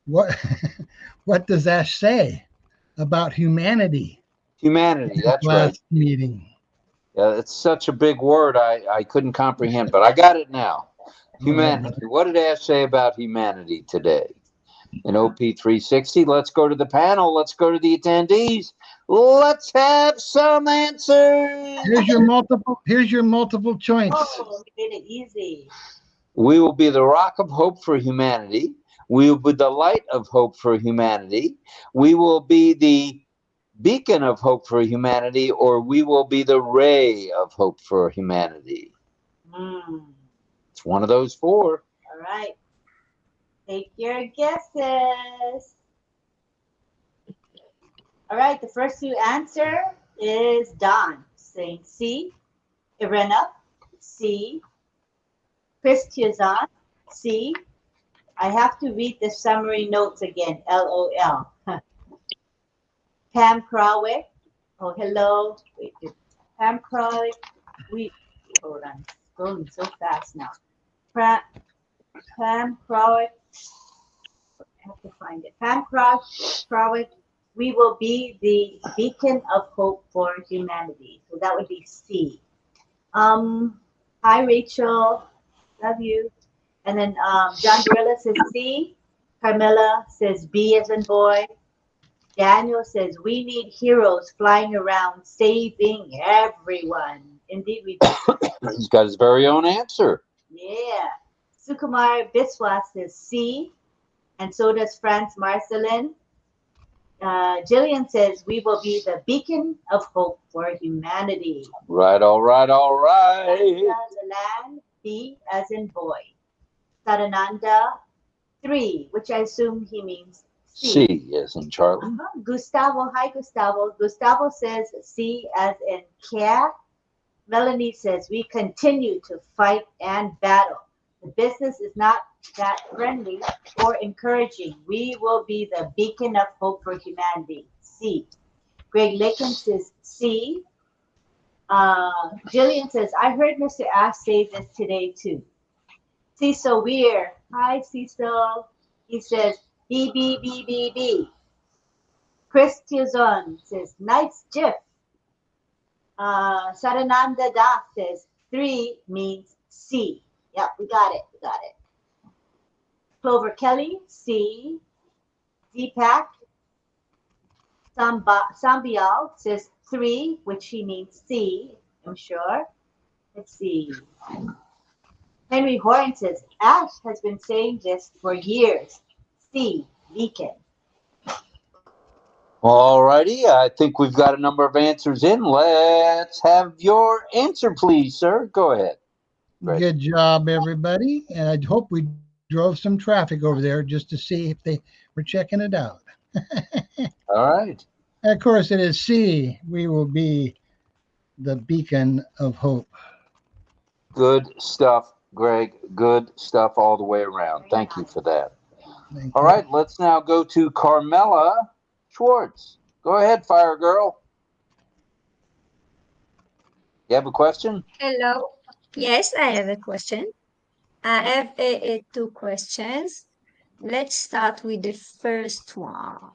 What what does Ash say about humanity Humanity, in that's his right. last meeting? Yeah, it's such a big word I couldn't comprehend, but I got it now. Humanity. What did Ash say about humanity today? In OP360, let's go to the panel. Let's go to the attendees. Let's have some answers. Here's your multiple choice. Oh, we made it easy. We will be the rock of hope for humanity. We will be the light of hope for humanity. We will be the beacon of hope for humanity, or we will be the ray of hope for humanity. It's one of those four. All right. Take your guesses. All right, the first to answer is Don, saying C. Irena, C. Tiozon, C. I have to read the summary notes again, LOL. Pam Krawick, oh, hello. Wait, Pam Krawick, hold on, it's going so fast now. Pam Krawick, I have to find it. Pam Krawick, we will be the beacon of hope for humanity. So that would be C. Hi, Rachel. Love you. And then John Barilla says C. Carmela says B as in boy. Daniel says we need heroes flying around saving everyone. Indeed, we do. He's got his very own answer. Yeah. Sukumar Biswas says C. And so does France Marcelin. Jillian says we will be the beacon of hope for humanity. Right, all right, all right. Zalan, B as in boy. Sarananda, 3, which I assume he means C. C as in Charlie. Gustavo, hi Gustavo. Gustavo says C as in cat. Melanie says we continue to fight and battle. The business is not that friendly or encouraging. We will be the beacon of hope for humanity. C. Greg Lakin says C. Jillian says, I heard Mr. Ash say this today too. Cecil Weir. Hi, Cecil. He says B, B, B, B, B. Chris Tiozon says, nice GIF. Sarananda Das says 3 means C. Yep, we got it. We got it. Clover Kelly, C. Deepak Sambial says 3, which he means C, I'm sure. Let's see. Henry Horn says, Ash has been saying this for years. C, beacon. All righty. I think we've got a number of answers in. Let's have your answer, please, sir. Go ahead. Greg. Good job, everybody. And I hope we drove some traffic over there just to see if they were checking it out. All right. And of course, it is C. We will be the beacon of hope. Good stuff, Greg. Good stuff all the way around. Thank you for that. All right. Let's now go to Carmela Schwartz. Go ahead, Fire Girl. You have a question? Hello. Yes, I have a question. I have 2 questions. Let's start with the first one.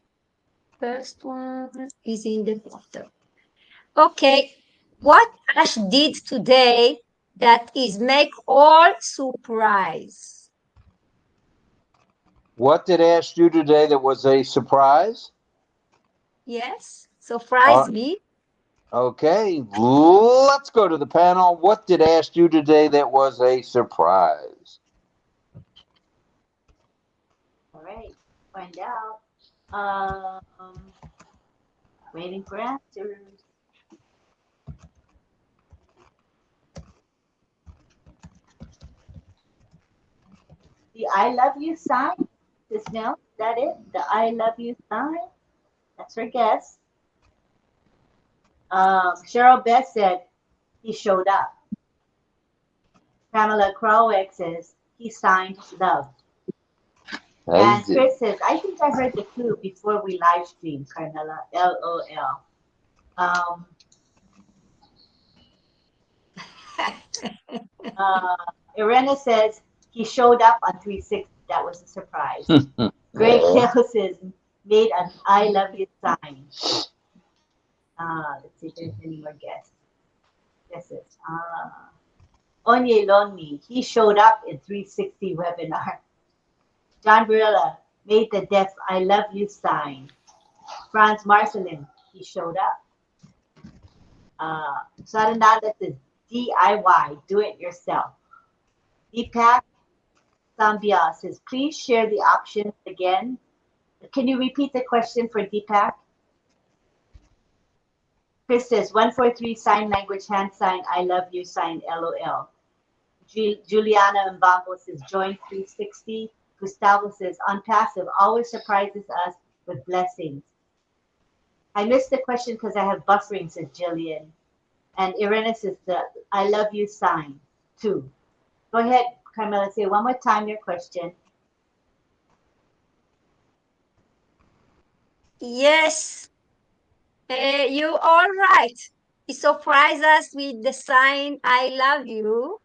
First one is in the photo. Okay, what Ash did today that is make all surprise? What did Ash do today that was a surprise? Yes, surprise me. Okay, let's go to the panel. What did Ash do today that was a surprise? All right, find out. Waiting for answers. The I love you sign. Is that it? The I love you sign. That's her guess. Cheryl Beth said he showed up. Pamela Crowick says he signed love. And Chris says, I think I heard the clue before we live streamed, Carmela. LOL. Irena says he showed up on 360. That was a surprise. Greg Hill says made an I love you sign. Let's see if there's any more guesses. Onye Lonmi, he showed up in 360 webinar. John Barilla made the deaf I love you sign. Franz Marcelin, he showed up. Sarananda says DIY, do it yourself. Deepak Sambia says, please share the options again. Can you repeat the question for Deepak? Chris says, 143 sign language hand sign, I love you sign, LOL. Juliana Mbambo says, join 360. Gustavo says, ONPASSIVE always surprises us with blessings. I missed the question because I have buffering, says Jillian. And Irena says, the I love you sign, too. Go ahead, Carmela, say one more time your question. Yes, you are right. He surprised us with the sign I love you.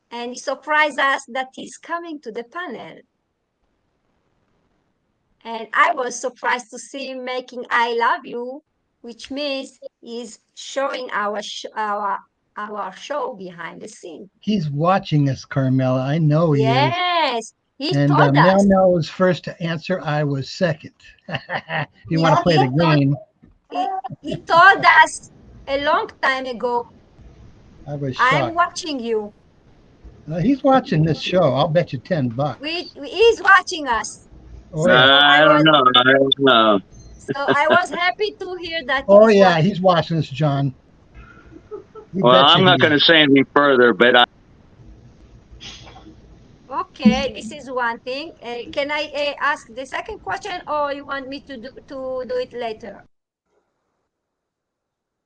And he surprised us that he's coming to the panel. And I was surprised to see him making I love you, which means he's showing our show behind the scene. He's watching us, Carmela. I know he is. Yes, he And told us. Mel was first to answer. I was second. You want to play the game? He told us a long time ago. I was shocked. I'm watching you. He's watching this show. I'll bet you $10. He's watching us. Oh, So yeah. I don't know. So I was happy to hear that. Oh, yeah, he's watching us, John. Well, I'm not going to say anything further, but Okay, this is one thing. Can I ask the second question, or you want me to do it later?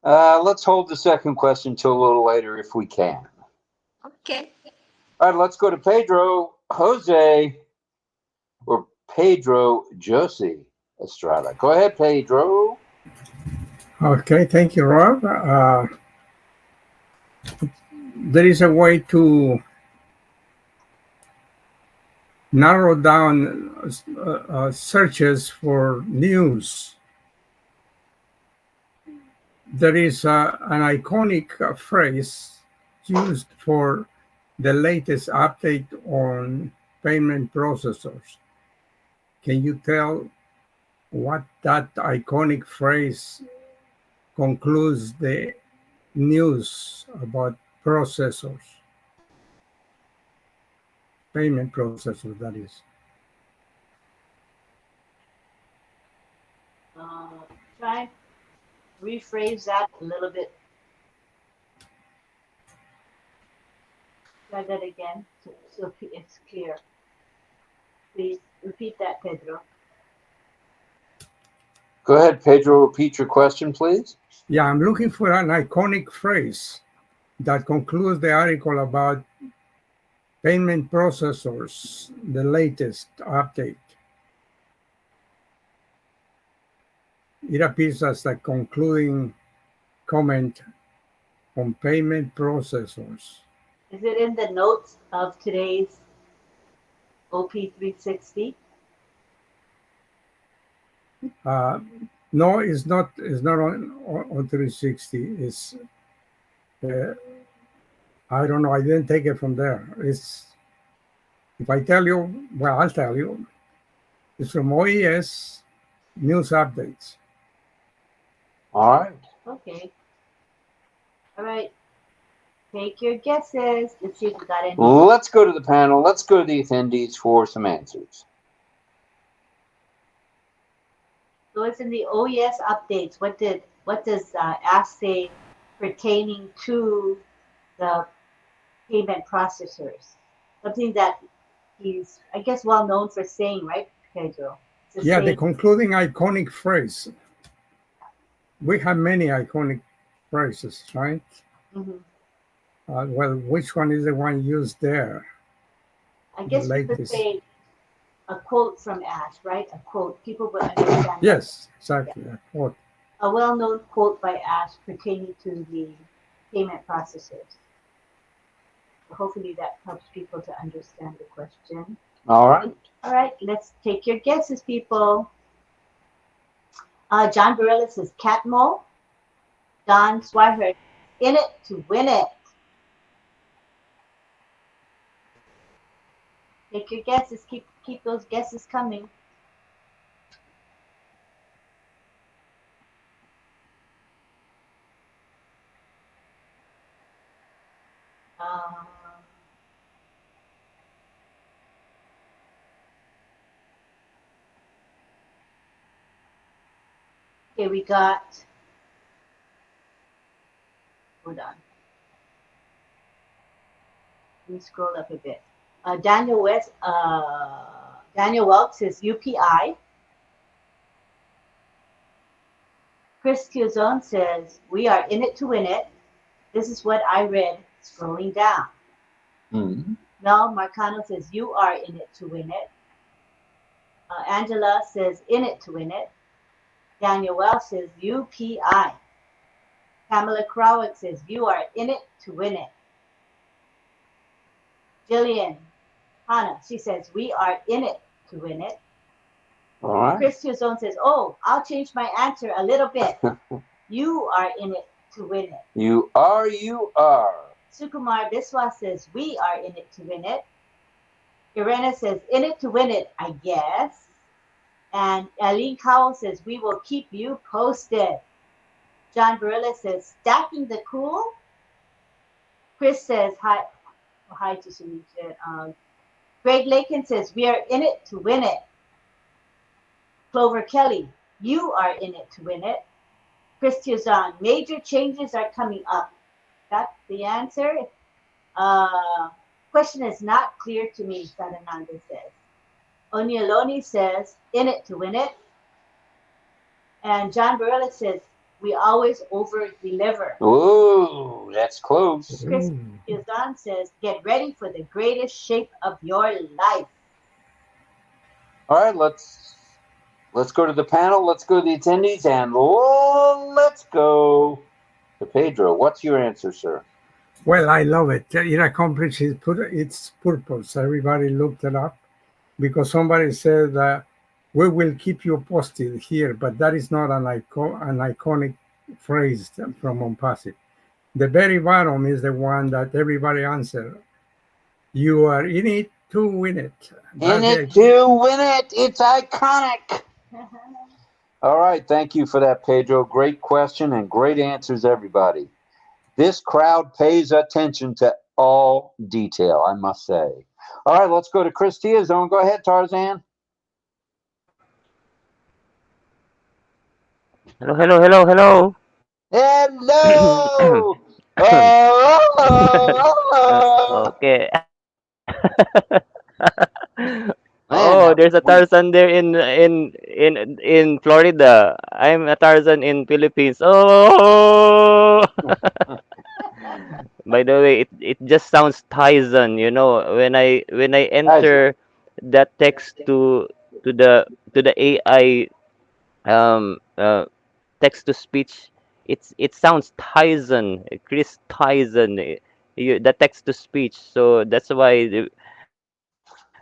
Let's hold the second question till a little later if we can. Okay. All right, let's go to Pedro Jose or Pedro Josie Estrada. Go ahead, Pedro. Okay, thank you, Rob. There is a way to narrow down searches for news. There is an iconic phrase used for the latest update on payment processors. Can you tell what that iconic phrase concludes the news about processors? Payment processors, that is. Try rephrase that a little bit. Try that again so it's clear. Please repeat that, Pedro. Go ahead, Pedro. Repeat your question, please. Yeah, I'm looking for an iconic phrase that concludes the article about payment processors, the latest update. It appears as a concluding comment on payment processors. Is it in the notes of today's OP360? No, it's not. It's not on 360. It's I don't know. I didn't take it from there. It's, if I tell you, well, I'll tell you. It's from OES News Updates. All right. Okay. All right. Take your guesses. Let's see if we got any. Let's go to the panel. Let's go to the attendees for some answers. So it's in the OES updates. What does Ask say pertaining to the payment processors? Something that he's, I guess, well known for saying, right, Pedro? Yeah, the concluding iconic phrase. We have many iconic phrases, right? Mm-hmm. Well, which one is the one used there? I guess we could say a quote from Ash, right? A quote. People will understand. Yes, exactly. A quote. A well-known quote by Ash pertaining to the payment processors. Hopefully that helps people to understand the question. All right. All right, let's take your guesses, people. John Barilla says Catmull. Don Swihart, in it to win it. Take your guesses. Keep those guesses coming. Okay, we got. Hold on. Let me scroll up a bit. Daniel Welch says UPI. Chris Tiozon says we are in it to win it. This is what I read scrolling down. Mm-hmm. Mel Marcano says you are in it to win it. Angela says in it to win it. Daniel Welch says UPI. Pamela Crowick says you are in it to win it. Jillian Hannah, she says we are in it to win it. All right. Chris Tiozon says, oh, I'll change my answer a little bit. You are in it to win it. You are. Sukumar Biswa says we are in it to win it. Irena says in it to win it, I guess. And Aline Cowell says we will keep you posted. John Barilla says stacking the cool. Chris says hi to Sunita. Greg Lakin says we are in it to win it. Clover Kelly, you are in it to win it. Chris Tiozon, major changes are coming up. That's the answer. Question is not clear to me, Sadananda says. Onyeloni says, in it to win it. And John Barilla says, we always over-deliver. Ooh, that's close. Chris Tiozon says, get ready for the greatest shape of your life. All right, let's go to the panel. Let's go to the attendees, and let's go to Pedro. What's your answer, sir? Well, I love it. It accomplishes its purpose. Everybody looked it up because somebody said that we will keep you posted here, but that is not an iconic phrase from ONPASSIVE. The very bottom is the one that everybody answered. You are in it to win it. In it to win it. It's iconic. All right. Thank you for that, Pedro. Great question and great answers, everybody. This crowd pays attention to all detail, I must say. All right. Let's go to Chris Tiozon. Go ahead, Tarzan. Hello, hello, hello, hello. Hello. Okay. Oh, there's a Tarzan there in Florida. I'm a Tarzan in Philippines. Oh. By the way, it just sounds Tyson, you know, when I enter that text to the AI text to speech, it sounds Tyson, Chris Tyson, the text to speech. So that's why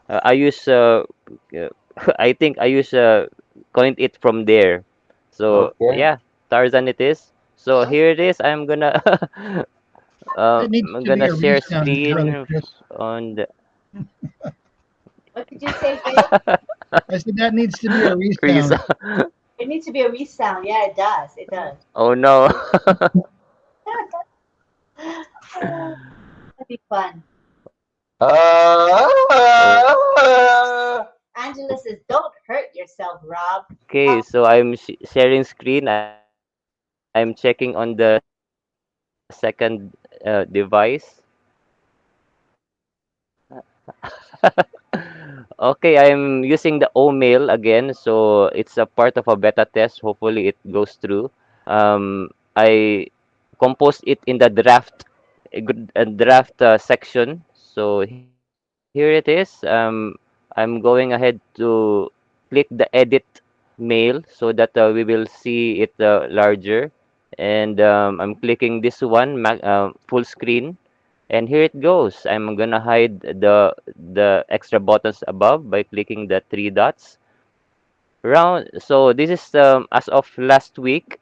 I use I think I use coined it from there. So yeah, Tarzan it is. So here it is. I'm gonna I'm gonna share screen on the. What did you say, I said that needs to be a resound. It needs to be a resound. Yeah, it does. It does. Oh no. That'd be fun. Angela says, "Don't hurt yourself, Rob." Okay, so I'm sharing screen. I'm checking on the second device. Okay, I'm using the O-mail again, so it's a part of a beta test. Hopefully, it goes through. I composed it in the draft section. So here it is. I'm going ahead to click the edit mail so that we will see it larger. And I'm clicking this one, full screen. And here it goes. I'm gonna hide the extra buttons above by clicking the three dots. Round. So this is as of last week,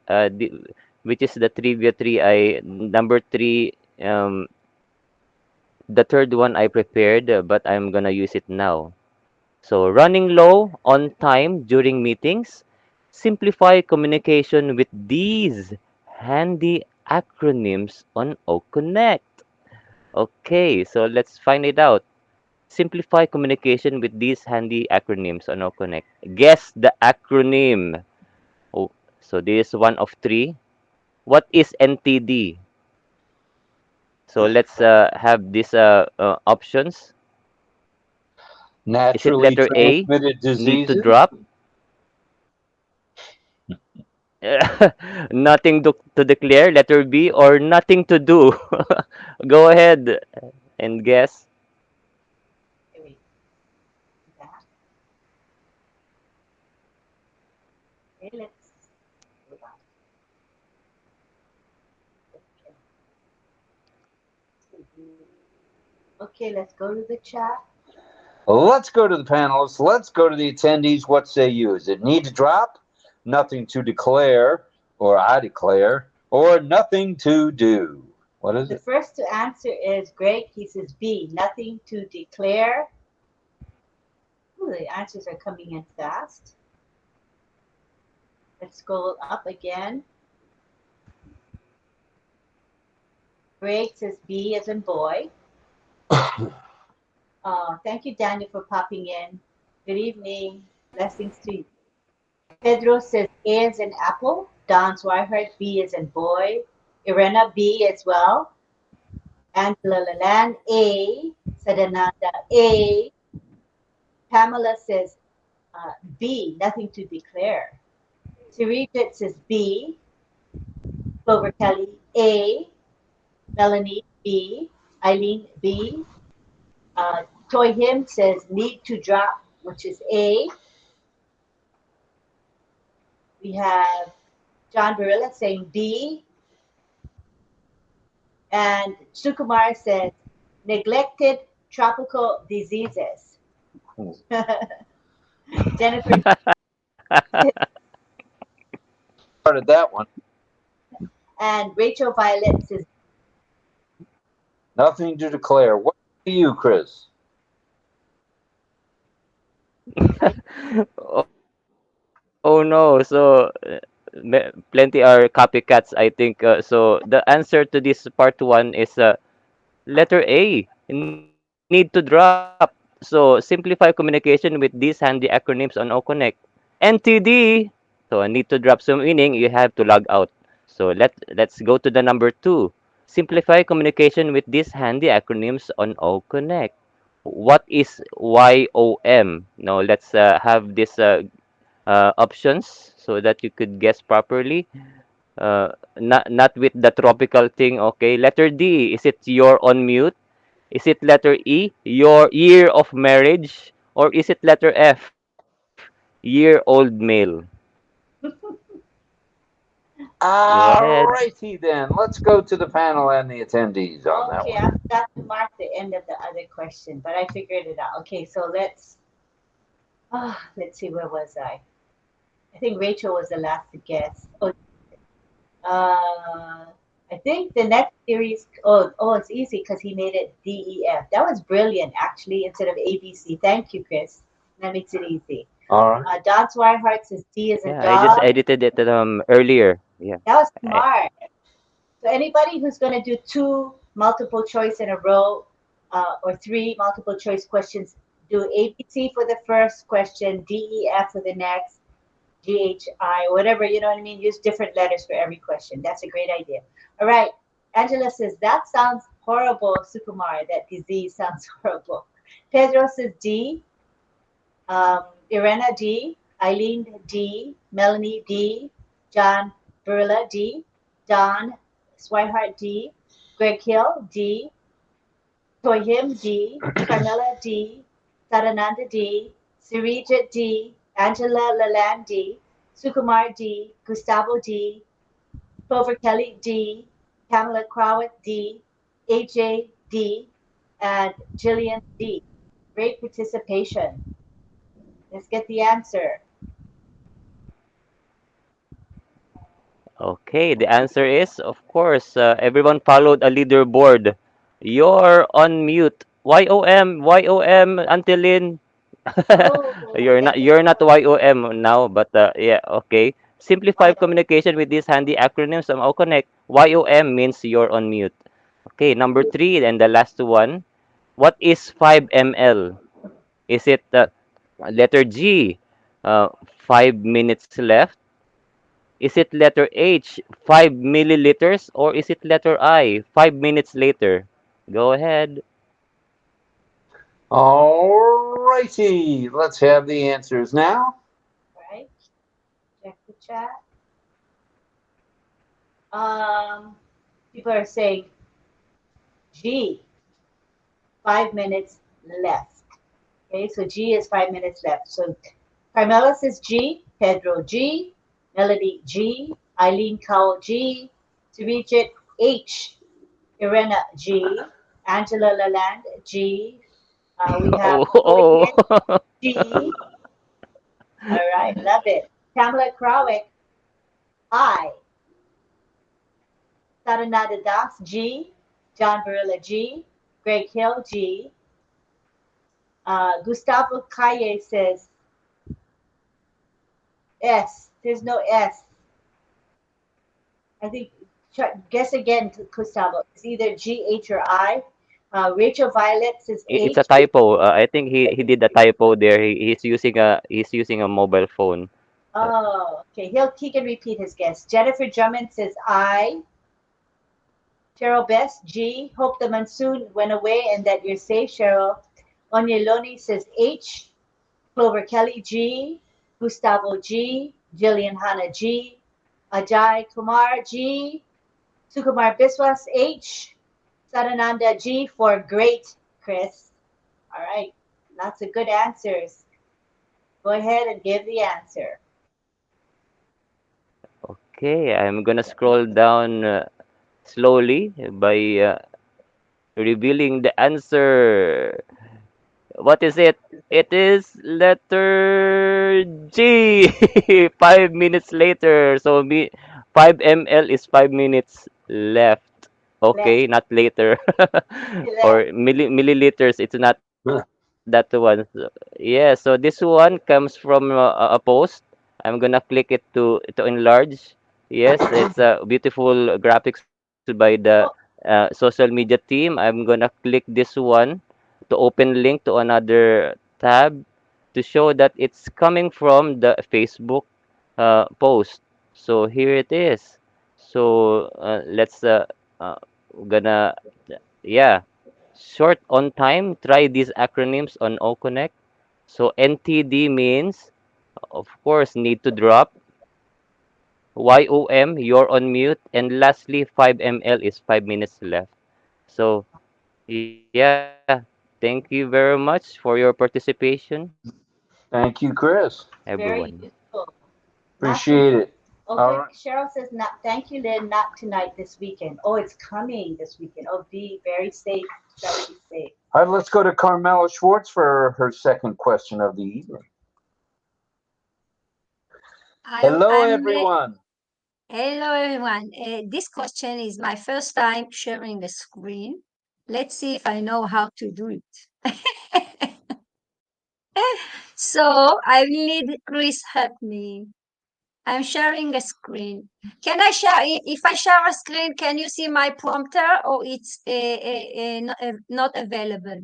which is the trivia three. I number three. The third one I prepared, but I'm gonna use it now. So running low on time during meetings. Simplify communication with these handy acronyms on OConnect. Okay, so let's find it out. Simplify communication with these handy acronyms on OConnect. Guess the acronym. Oh, so this is one of three. What is NTD? So let's have these options. Is it Naturally letter A, transmitted need to diseases. drop? Nothing to declare, letter B, or nothing to do? Go ahead and guess. Here we go. Okay, let's hold on. Okay, let's go to the chat. Let's go to the panelists. Let's go to the attendees. What say you? Is it need to drop? Nothing to declare, or I declare, or nothing to do? What is The it? first to answer is Greg. He says B, nothing to declare. Ooh, the answers are coming in fast. Let's scroll up again. Greg says B as in boy. Thank you, Daniel, for popping in. Good evening. Blessings to you. Pedro says A as in apple. Don Swihart, B as in boy. Irena, B as well. Angela Lalan, A. Sadananda, A. Pamela says B, nothing to declare. Sirijit says B. Clover Kelly, A. Melanie, B. Eileen, B. Toy Him says need to drop, which is A. We have John Barilla saying B. And Sukumar says neglected tropical diseases. Jennifer Started that one. and Rachel Violet says Nothing to declare. What say you, Chris? Oh no, so plenty are copycats, I think. So the answer to this part one is letter A, need to drop. So simplify communication with these handy acronyms on OConnect. NTD. So I need to drop, some meaning you have to log out. So let's go to the number two. Simplify communication with these handy acronyms on OConnect. What is YOM? Now let's have this options so that you could guess properly. Not with the tropical thing. Okay, letter D. Is it you're on mute? Is it letter E? Your year of marriage? Or is it letter F? Year old male? Go All ahead. righty then. Let's go to the panel and the attendees on that okay, one. I forgot to mark the end of the other question, but I figured it out. Okay, so let's see, where was I? I think Rachel was the last to guess. Oh, I think the next series. Oh, it's easy because he made it DEF. That was brilliant, actually, instead of ABC. Thank you, Chris. That makes it easy. All right. Don Swihart says D is a Yeah, I just dog. edited it earlier. Yeah. That was I, smart. So anybody who's going to do two multiple choice in a row, or three multiple choice questions, do ABC for the first question, DEF for the next, GHI, whatever, you know what I mean? Use different letters for every question. That's a great idea. All right. Angela says, that sounds horrible, Sukumar. That disease sounds horrible. Pedro says D. Irena D. Eileen D. Melanie D. John Barilla D. Don Swihart D. Greg Hill D. Toyim D. Carmela D. Sadananda D. Sirijit D. Angela Laland D. Sukumar D. Gustavo D. Clover Kelly D. Pamela Crowett D. AJ D. And Jillian D. Great participation. Let's get the answer. okay, the answer is, of course, everyone followed a leaderboard. You're on mute. YOM, until Lynn. Oh, You're not YOM now, but yeah, okay. Simplify communication with these handy acronyms on OConnect. YOM means you're on mute. Okay, number three and the last one. What is 5 ml? Is it letter G, 5 minutes left? Is it letter H, 5 milliliters? Or is it letter I, 5 minutes later? Go ahead. All righty. Let's have the answers now. right. Check the chat. People are saying G, 5 minutes left. Okay, so G is 5 minutes left. So Carmela says G, Pedro G, Melody G, Eileen Cowell G, Sarijit H, Irena G, Angela Laland G. We have Oh, oh. G. All right, love it. Pamela Krawick I. Saranada Das G. John Barilla G. Greg Hill G. Gustavo Calle says S. There's no S. I think, guess again, Gustavo. It's either G, H, or I. Rachel Violet says It's a H. typo. I think he did a typo there. He's using a mobile phone. Oh, okay. He can repeat his guess. Jennifer Drummond says I. Cheryl Best G. Hope the monsoon went away and that you're safe, Cheryl. Onyeloni says H. Clover Kelly G. Gustavo G. Jillian Hanna G. Ajay Kumar G. Sukumar Biswas H. Sadananda G for great, Chris. All right, lots of good answers. Go ahead and give the answer. Okay, I'm gonna scroll down slowly by revealing the answer. What is it? It is letter G. 5 minutes later. So 5 ml is 5 minutes left. Left, Okay, not later. left. Or milliliters. It's not that one. Yeah. So this one comes from a post. I'm gonna click it to enlarge. Yes, it's a beautiful graphics by the Oh, social media team. I'm gonna click this one to open link to another tab to show that it's coming from the Facebook post. So here it is. So let's uh, gonna yeah, short on time. Try these acronyms on OConnect. So NTD means, of course, need to drop. YOM, you're on mute. And lastly, 5 ml is 5 minutes left. So yeah, thank you very much for your participation, Thank you, Chris. everyone. very useful. Not to, Appreciate it. All okay, right. Cheryl says not. Thank you, Lynn. Not tonight. This weekend. Oh, it's coming this weekend. Oh, be very safe. Try to be safe. All right, let's go to Carmela Schwartz for her second question of the evening. Hello, everyone. Hello, everyone. This question is my first time sharing the screen. Let's see if I know how to do it. So I will need Chris help me. I'm sharing a screen. Can I share? If I share a screen, can you see my prompter, or it's not available?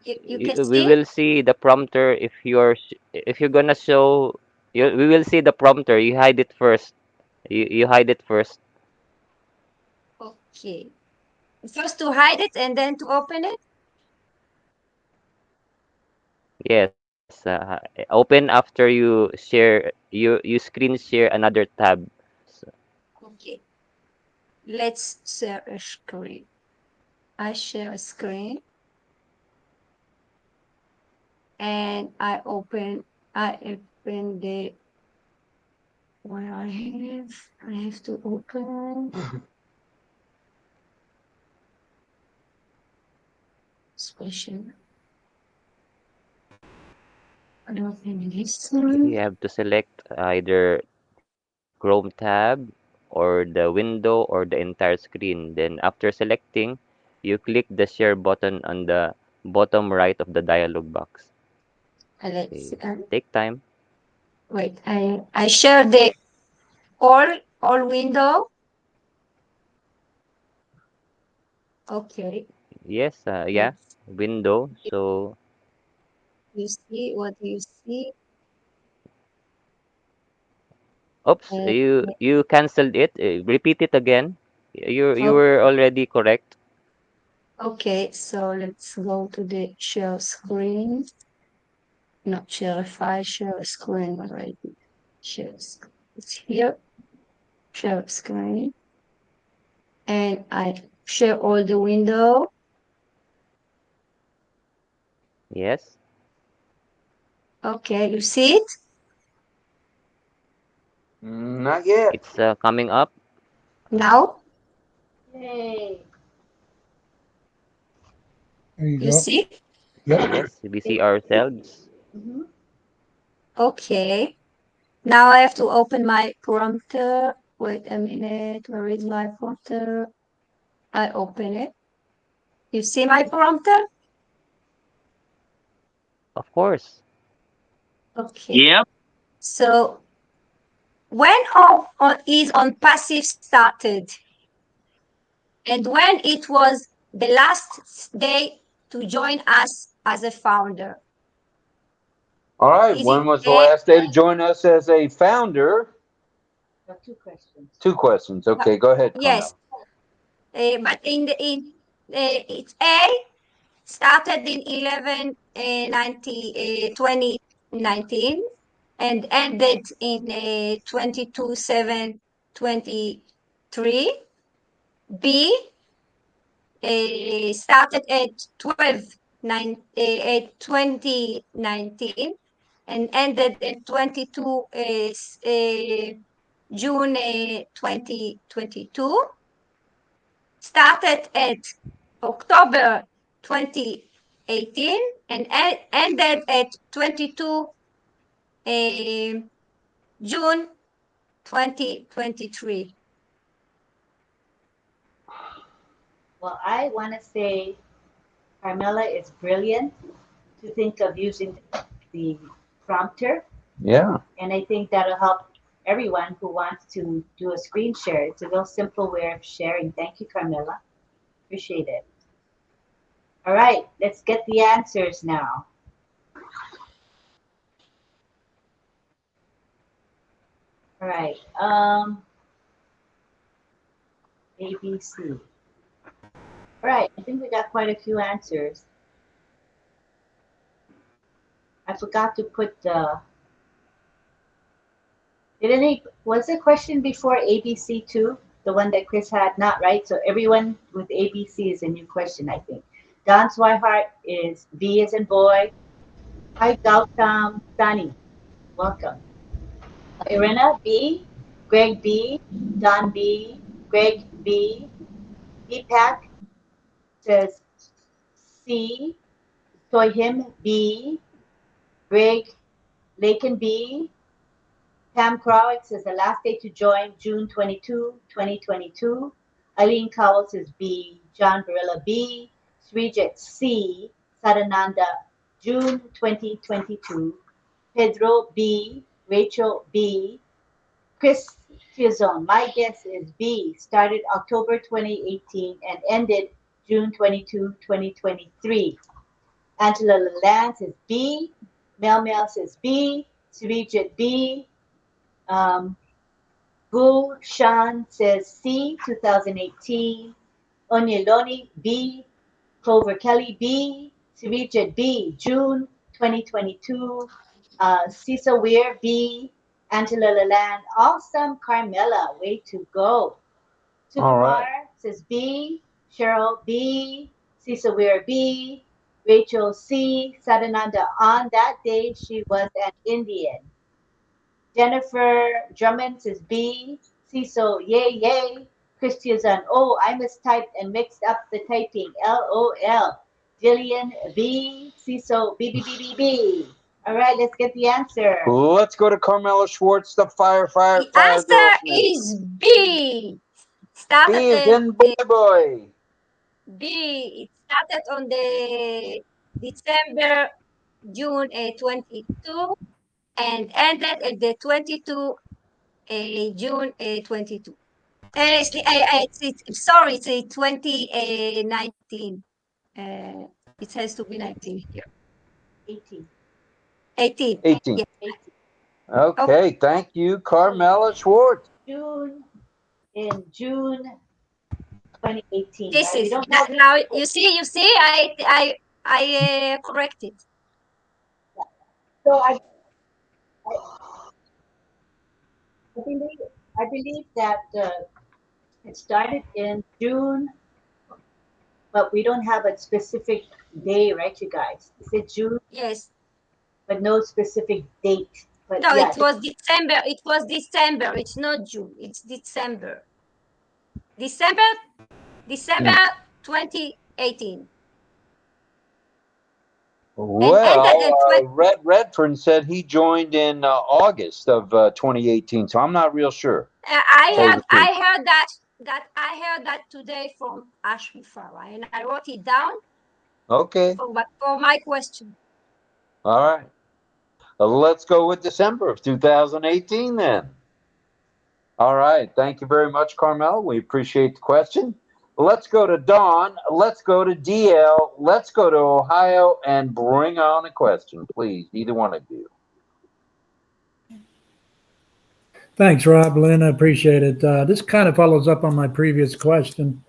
You can We see? will see the prompter if you're gonna show we will see the prompter. You hide it first. You hide it first. Okay. First to hide it and then to open it? Yes. Open after you share you screen share another tab. So, Okay. Let's share a screen. I share a screen. And I open the where I have to open special. I don't think this one. you have to select either Chrome tab or the window or the entire screen. Then after selecting, you click the share button on the bottom right of the dialog box. Let's Okay. Take time. wait. I share the all window. Okay. Yes, yeah, Let's window. So, you see what you see. oops, Uh, you canceled it. Repeat it again. You oh, were already correct. okay, so let's go to the share screen. Not share a file, share a screen already. Share screen. It's here. Share screen. And I share all the window. Yes, Okay, you see it Not yet. it's coming up. now? Yay. There you You go. see? Yep. Yes, we see ourselves. Mm-hmm. Okay. Now I have to open my prompter. Wait a minute. Where is my prompter? I open it. You see my prompter? Of course. Okay. Yep. So when is on passive started and when it was the last day to join us as a founder? All right. Is it When was the A? last day to join us as a founder? Two questions. Two questions. Okay, go ahead, Yes. Carmela. But it's A started in 2019 and ended in 22/7/23. B started at 2019 and ended at 22 June 2022. Started at October 2018 and ended at 22 June 2023. Well, I want to say Carmela is brilliant to think of using the prompter, Yeah. and I think that'll help everyone who wants to do a screen share. It's a real simple way of sharing. Thank you, Carmela. Appreciate it. All right, let's get the answers now. All right, ABC. All right, I think we got quite a few answers. I forgot to put was the question before ABC too? The one that Chris had, not right? So everyone with ABC is a new question, I think. Don Swihart is B as in boy. Hi, Gautam Sani. Welcome. Irina B, Greg B, Don B, Greg B, Deepak says C, Soyhim B, Greg Lakin B, Pam Crowick says the last day to join, June 22, 2022. Eileen Cowell says B. John Barilla B. Srijit C. Sadananda, June 2022. Pedro B, Rachel B, Chris Tiozon. My guess is B, started October 2018 and ended June 22, 2023. Angela Lalande says B, Mel says B, Surijit B, Gu Shan says C, 2018. Onyeloni B, Clover Kelly B, Surijit B, June 2022. Cecil Weir B, Angela Lalande, awesome. Carmela, way to go. All right. Sukumar says B, Cheryl B, Cecil Weir B, Rachel C, Sadananda, on that day she was an Indian. Jennifer Drummond says B, Cecil, yay, yay. Christian, oh, I mistyped and mixed up the typing, LOL. Jillian B, Cecil, B, B, B, B, B. All right, let's get the answer. Let's go to Carmela Schwartz, the fire The girl. answer is B. Started B is in boy. B. It started on the December, June 22 and ended at the 22 June 22. Sorry, it's 2019. It has to be 19 here. 18. 18. 18. Yes. 18. Okay, thank you, Carmela Schwartz. June 2018. This right? is now you see I corrected. So I believe that it started in June, but we don't have a specific day, right, you guys? Is it June? Yes. But no specific date. But No, yeah, it was December. It was December. It's not June. It's December. December 2018. Well, Red Redfern said he joined in August of 2018, so I'm not real sure. I heard that today from Ashley Farah, and I wrote it down. Okay. For my question. All right. Let's go with December of 2018 then. All right. Thank you very much, Carmela. We appreciate the question. Let's go to Dawn. Let's go to DL. Let's go to Ohio and bring on a question, please. Either one of you. Thanks, RobLynn. I appreciate it. This kind of follows up on my previous question,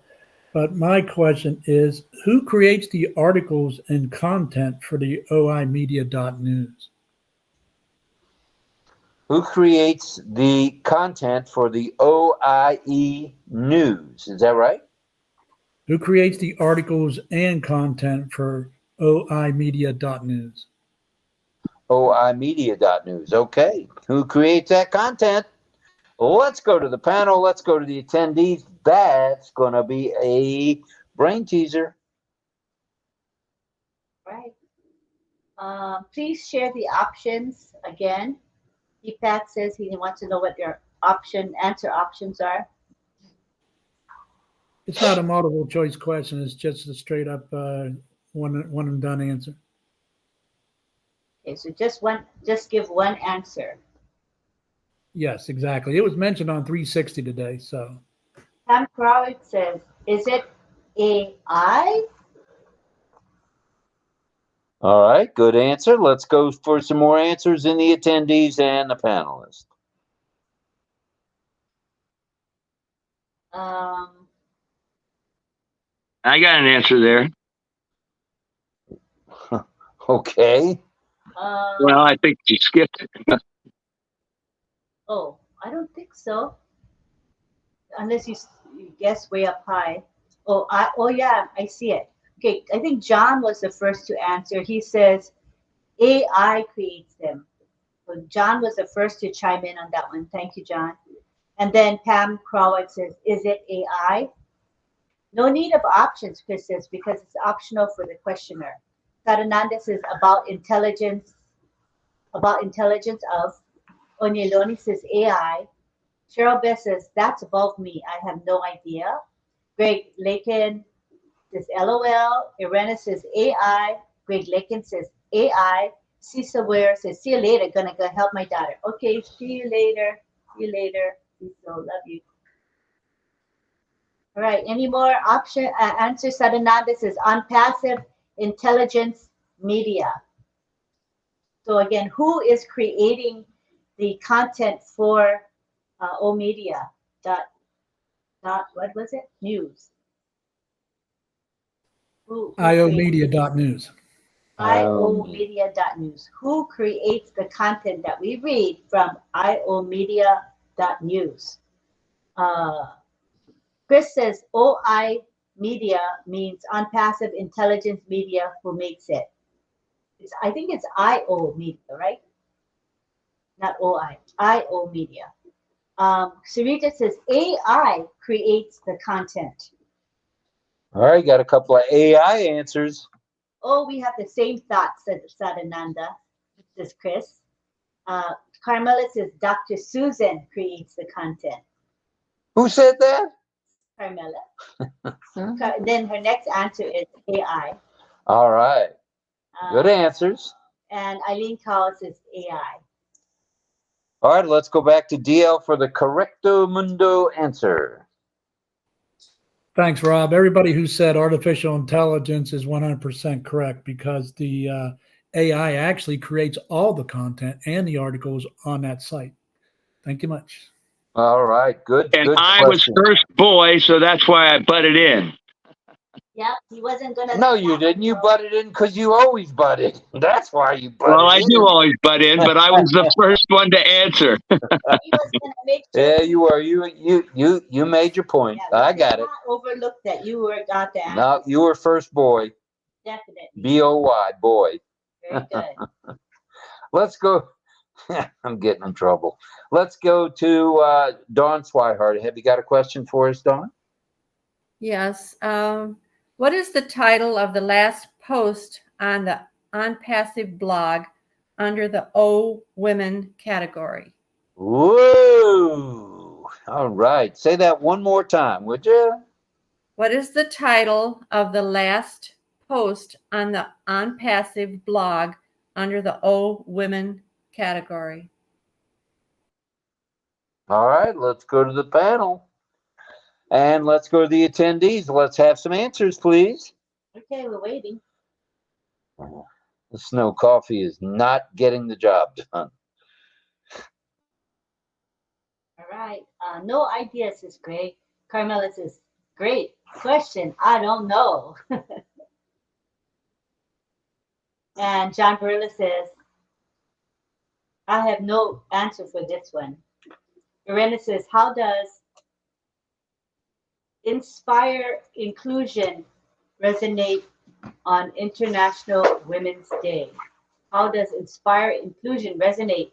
but my question is, who creates the articles and content for the OImedia.news? Who creates the content for the OIE News? Is that right? Who creates the articles and content for OImedia.news? OImedia.news. Okay. Who creates that content? Let's go to the panel. Let's go to the attendees. That's going to be a brain teaser. Right. Please share the options again. Deepak says he wants to know what their answer options are. It's not a multiple choice question. It's just a straight up one and done answer. Okay, so just give one answer. Yes, exactly. It was mentioned on 360 today. So Pam Crowd says, is it AI? All right, good answer. Let's go for some more answers in the attendees and the panelists. I got an answer there. Okay. Well, I think you skipped it. Oh, I don't think so. Unless you guess way up high. Oh, yeah, I see it. Okay, I think John was the first to answer. He says AI creates them. So John was the first to chime in on that one. Thank you, John. And then Pam Crowell says, is it AI? No need of options, Chris says, because it's optional for the questioner. Sadananda says about intelligence of. Onyeloni says AI. Cheryl Beth says, that's above me. I have no idea. Greg Lakin says LOL. Irena says AI. Greg Licken says, AI. Cecil Ware says, see you later. Gonna go help my daughter. Okay, see you later. See you later. Cecil, love you. All right, any more answers? Sadananda says, on passive intelligence media. So again, who is creating the content for O-Media what was it? News. Who iomedia.news. iomedia.news. Who creates the content that we read from iomedia.news? Chris says OI media means on passive intelligence media. Who makes it? I think it's IO media, right? Not OI. IO media. Sarita says AI creates the content. All right, got a couple of AI answers. Oh, we have the same thoughts, said Sadananda, says Chris. Carmela says Dr. Susan creates the content. Who said that? Carmela. Then her next answer is AI. All right. Good answers. And Eileen Cowell says AI. All right, let's go back to DL for the correcto mundo answer. Thanks, Rob. Everybody who said artificial intelligence is 100% correct, because the AI actually creates all the content and the articles on that site. Thank you much. All right, good. And good I question. was first boy, so that's why I butted in. Yep, he wasn't gonna. No, you didn't. You butted in because you always butt in. That's why you butted Well, I in. do always butt in, but I was the first one to answer. He was gonna make sure. Yeah, you were. You made your point. Yeah, I got it. Overlook that you got the answer. No, you were first boy. Definitely. BOY, boy. Very good. Let's go. I'm getting in trouble. Let's go to Dawn Swihart. Have you got a question for us, Dawn? Yes. What is the title of the last post on the ONPASSIVE blog under the O Women category? Whoa. All right. Say that one more time, would you? What is the title of the last post on the ONPASSIVE blog under the O Women category? All right. Let's go to the panel. And let's go to the attendees. Let's have some answers, please. Okay, we're waiting. The snow coffee is not getting the job done. All right. No ideas is great. Carmela says, great question. I don't know. And John Barilla says, I have no answer for this one. Irena says, how does inspire inclusion resonate on International Women's Day? How does inspire inclusion resonate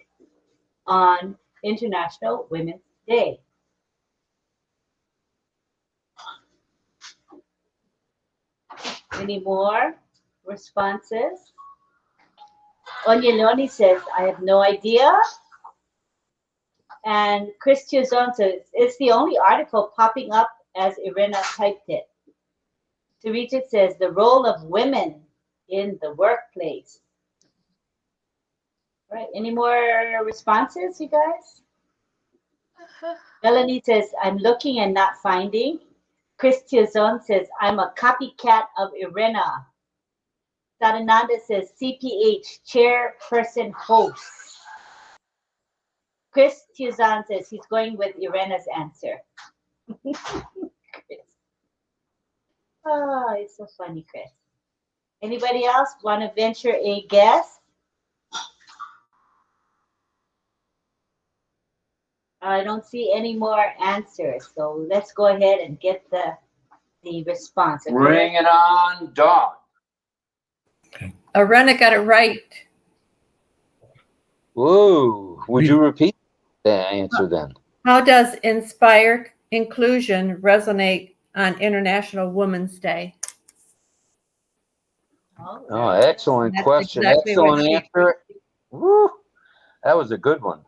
on International Women's Day? Any more responses? Onyeloni says, I have no idea. And Chris Tiozon says, it's the only article popping up as Irena typed it. Sarita says, the role of women in the workplace. All right, any more responses, you guys? Melanie says, I'm looking and not finding. Chris Tiozon says, I'm a copycat of Irena. Sadananda says, CPH, chairperson host. Chris Tiozon says he's going with Irena's answer. Chris. Oh, it's so funny, Chris. Anybody else want to venture a guess? I don't see any more answers, so let's go ahead and get the response. Bring it on, Dawn. Irena got it right. Whoa. Would you repeat the answer then? How does inspire inclusion resonate on International Women's Day? Oh, excellent That's question. exactly what Excellent she- answer. Woo. That was a good one.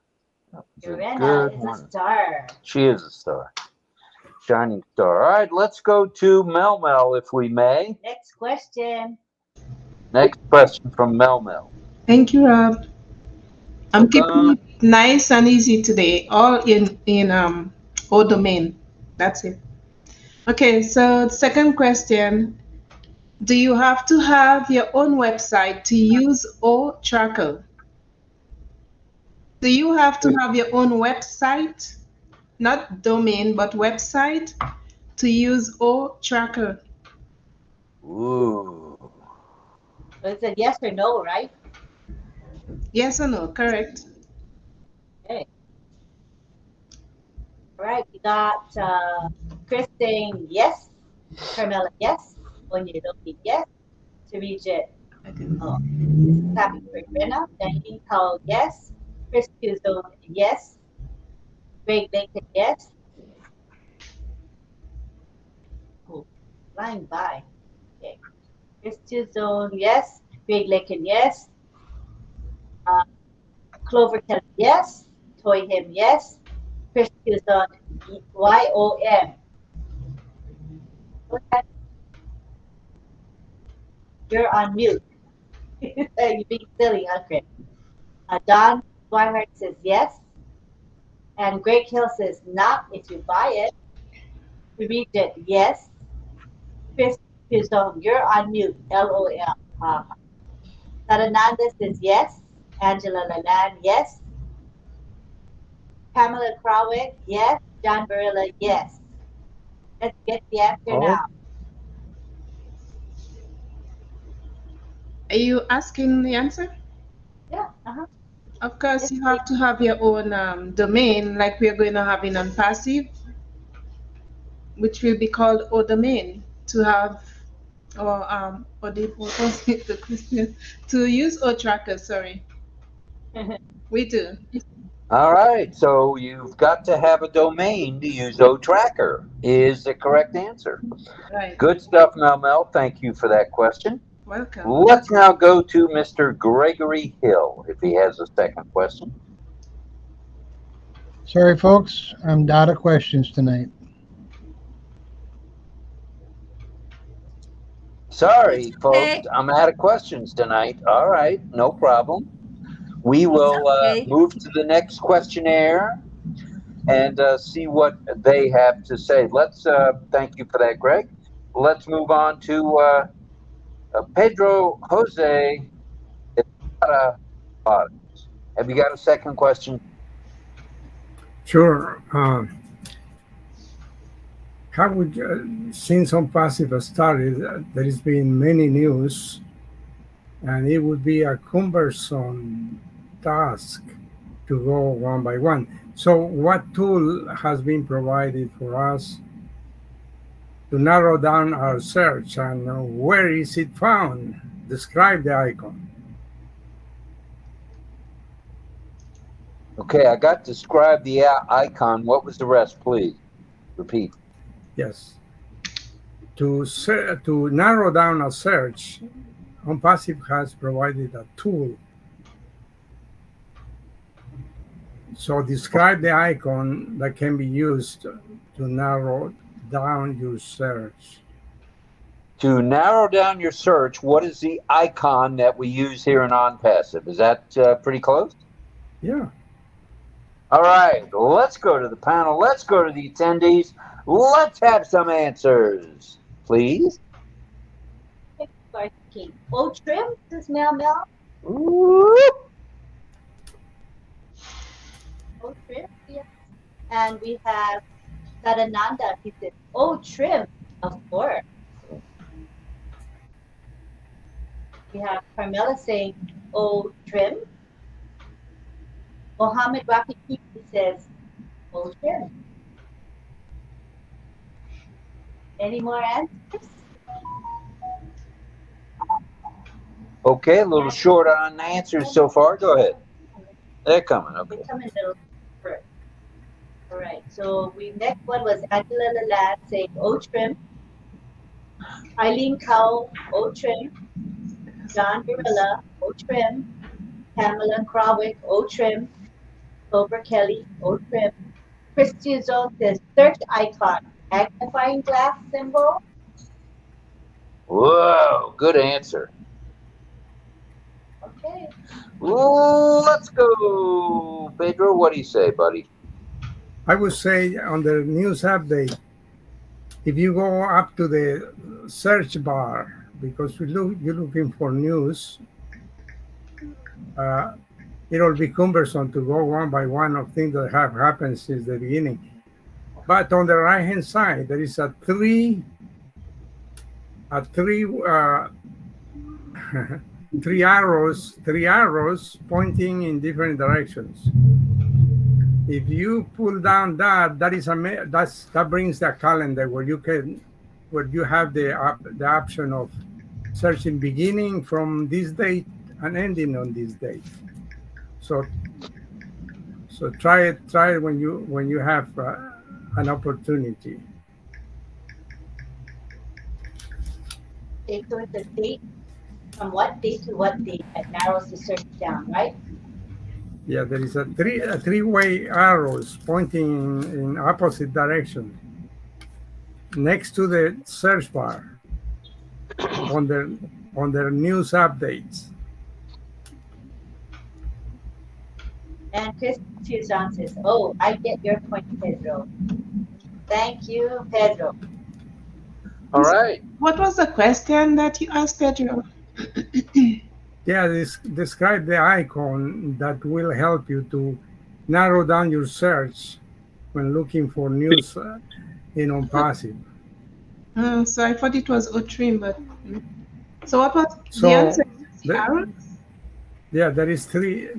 Irena is a star. She is a star. Shining star. All right, let's go to Mel, if we may. Next question. Next question from Mel. Thank you, Rob. I'm keeping Welcome. it nice and easy today, all in O domain. That's it. Okay, so second question. Do you have to have your own website to use O Tracker? Do you have to have your own website, not domain, but website, to use O Tracker? Ooh. So it's a yes or no, right? Yes or no? Correct. Okay. All right, we got Chris saying yes, Carmela yes, Onyedoki yes, Teresa oh, this is happy for Brenna, Diane Call yes, Chris Tiozon yes, Greg Bacon yes. Oh, flying by. Okay. Chris Tiozon yes, Greg Bacon yes, Clover Kelly yes, Toy Him yes, Chris Tiozon YOM. You're on mute. You're being silly, huh, Chris? Don Swihart says yes. And Greg Hill says not if you buy it. Teresa, yes. Chris Tiozon, you're on mute. LOL. Sarananda says yes. Angela Lalan, yes. Pamela Krawick, yes. John Barilla, yes. Let's get the answer now. Are you asking the answer? Yeah. Of course, you have to have your own domain, like we're going to have in ONPASSIVE, which will be called O domain, to have or the question to use O Tracker. Sorry, we do. All right, so you've got to have a domain to use O Tracker is the correct answer. Right. Good stuff, Mel. Thank you for that question. Welcome. Let's now go to Mr. Gregory Hill, if he has a second question. Sorry, folks, I'm out of questions tonight. Sorry, folks, I'm out of questions tonight. All right, no problem. We will move to the next questionnaire and see what they have to say. Let's thank you for that, Greg. Let's move on to Pedro Jose. Have you got a second question? Sure. How would since ONPASSIVE started, there has been many news, and it would be a cumbersome task to go one by one. So what tool has been provided for us to narrow down our search, and where is it found? Describe the icon. Okay, I got describe the icon. What was the rest, please? Repeat. Yes. To narrow down a search, ONPASSIVE has provided a tool. So describe the icon that can be used to narrow down your search. To narrow down your search, what is the icon that we use here in ONPASSIVE? Is that pretty close? Yeah. All right, let's go to the panel. Let's go to the attendees. Let's have some answers, please. O trim, says Mel. Ooh. O trim, yes. And we have Sarananda, he says, O trim, of course. We have Carmela saying, O trim. Mohammed Rafiki says, O trim. Any more answers? Okay, a little short on answers so far. Go ahead. They're coming. Okay. They come in a little first. All right. So next one was Angela Lalad saying O trim. Eileen Cowell, O trim. John Barilla, O trim. Pamela Krawick, O trim. Clover Kelly, O trim. Chris Tiozon says search icon, magnifying glass symbol. Whoa, good answer. Okay. Let's go, Pedro. What do you say, buddy? I would say on the news update, if you go up to the search bar, because you're looking for news, it'll be cumbersome to go one by one of things that have happened since the beginning. But on the right hand side, there is three arrows pointing in different directions. If you pull down that brings the calendar where you have the option of searching beginning from this date and ending on this date. So try it when you have an opportunity. Okay, so it's a date from what date to what date that narrows the search down, right? Yeah, there is a three-way arrows pointing in opposite direction next to the search bar on their news updates. And Chris Tiozon says, "Oh, I get your point, Pedro. Thank you, Pedro." All right. What was the question that you asked, Pedro? Yeah, describe the icon that will help you to narrow down your search when looking for news in ONPASSIVE. So I thought it was Otrim, but so what was the answer? The arrows? Yeah, there is 3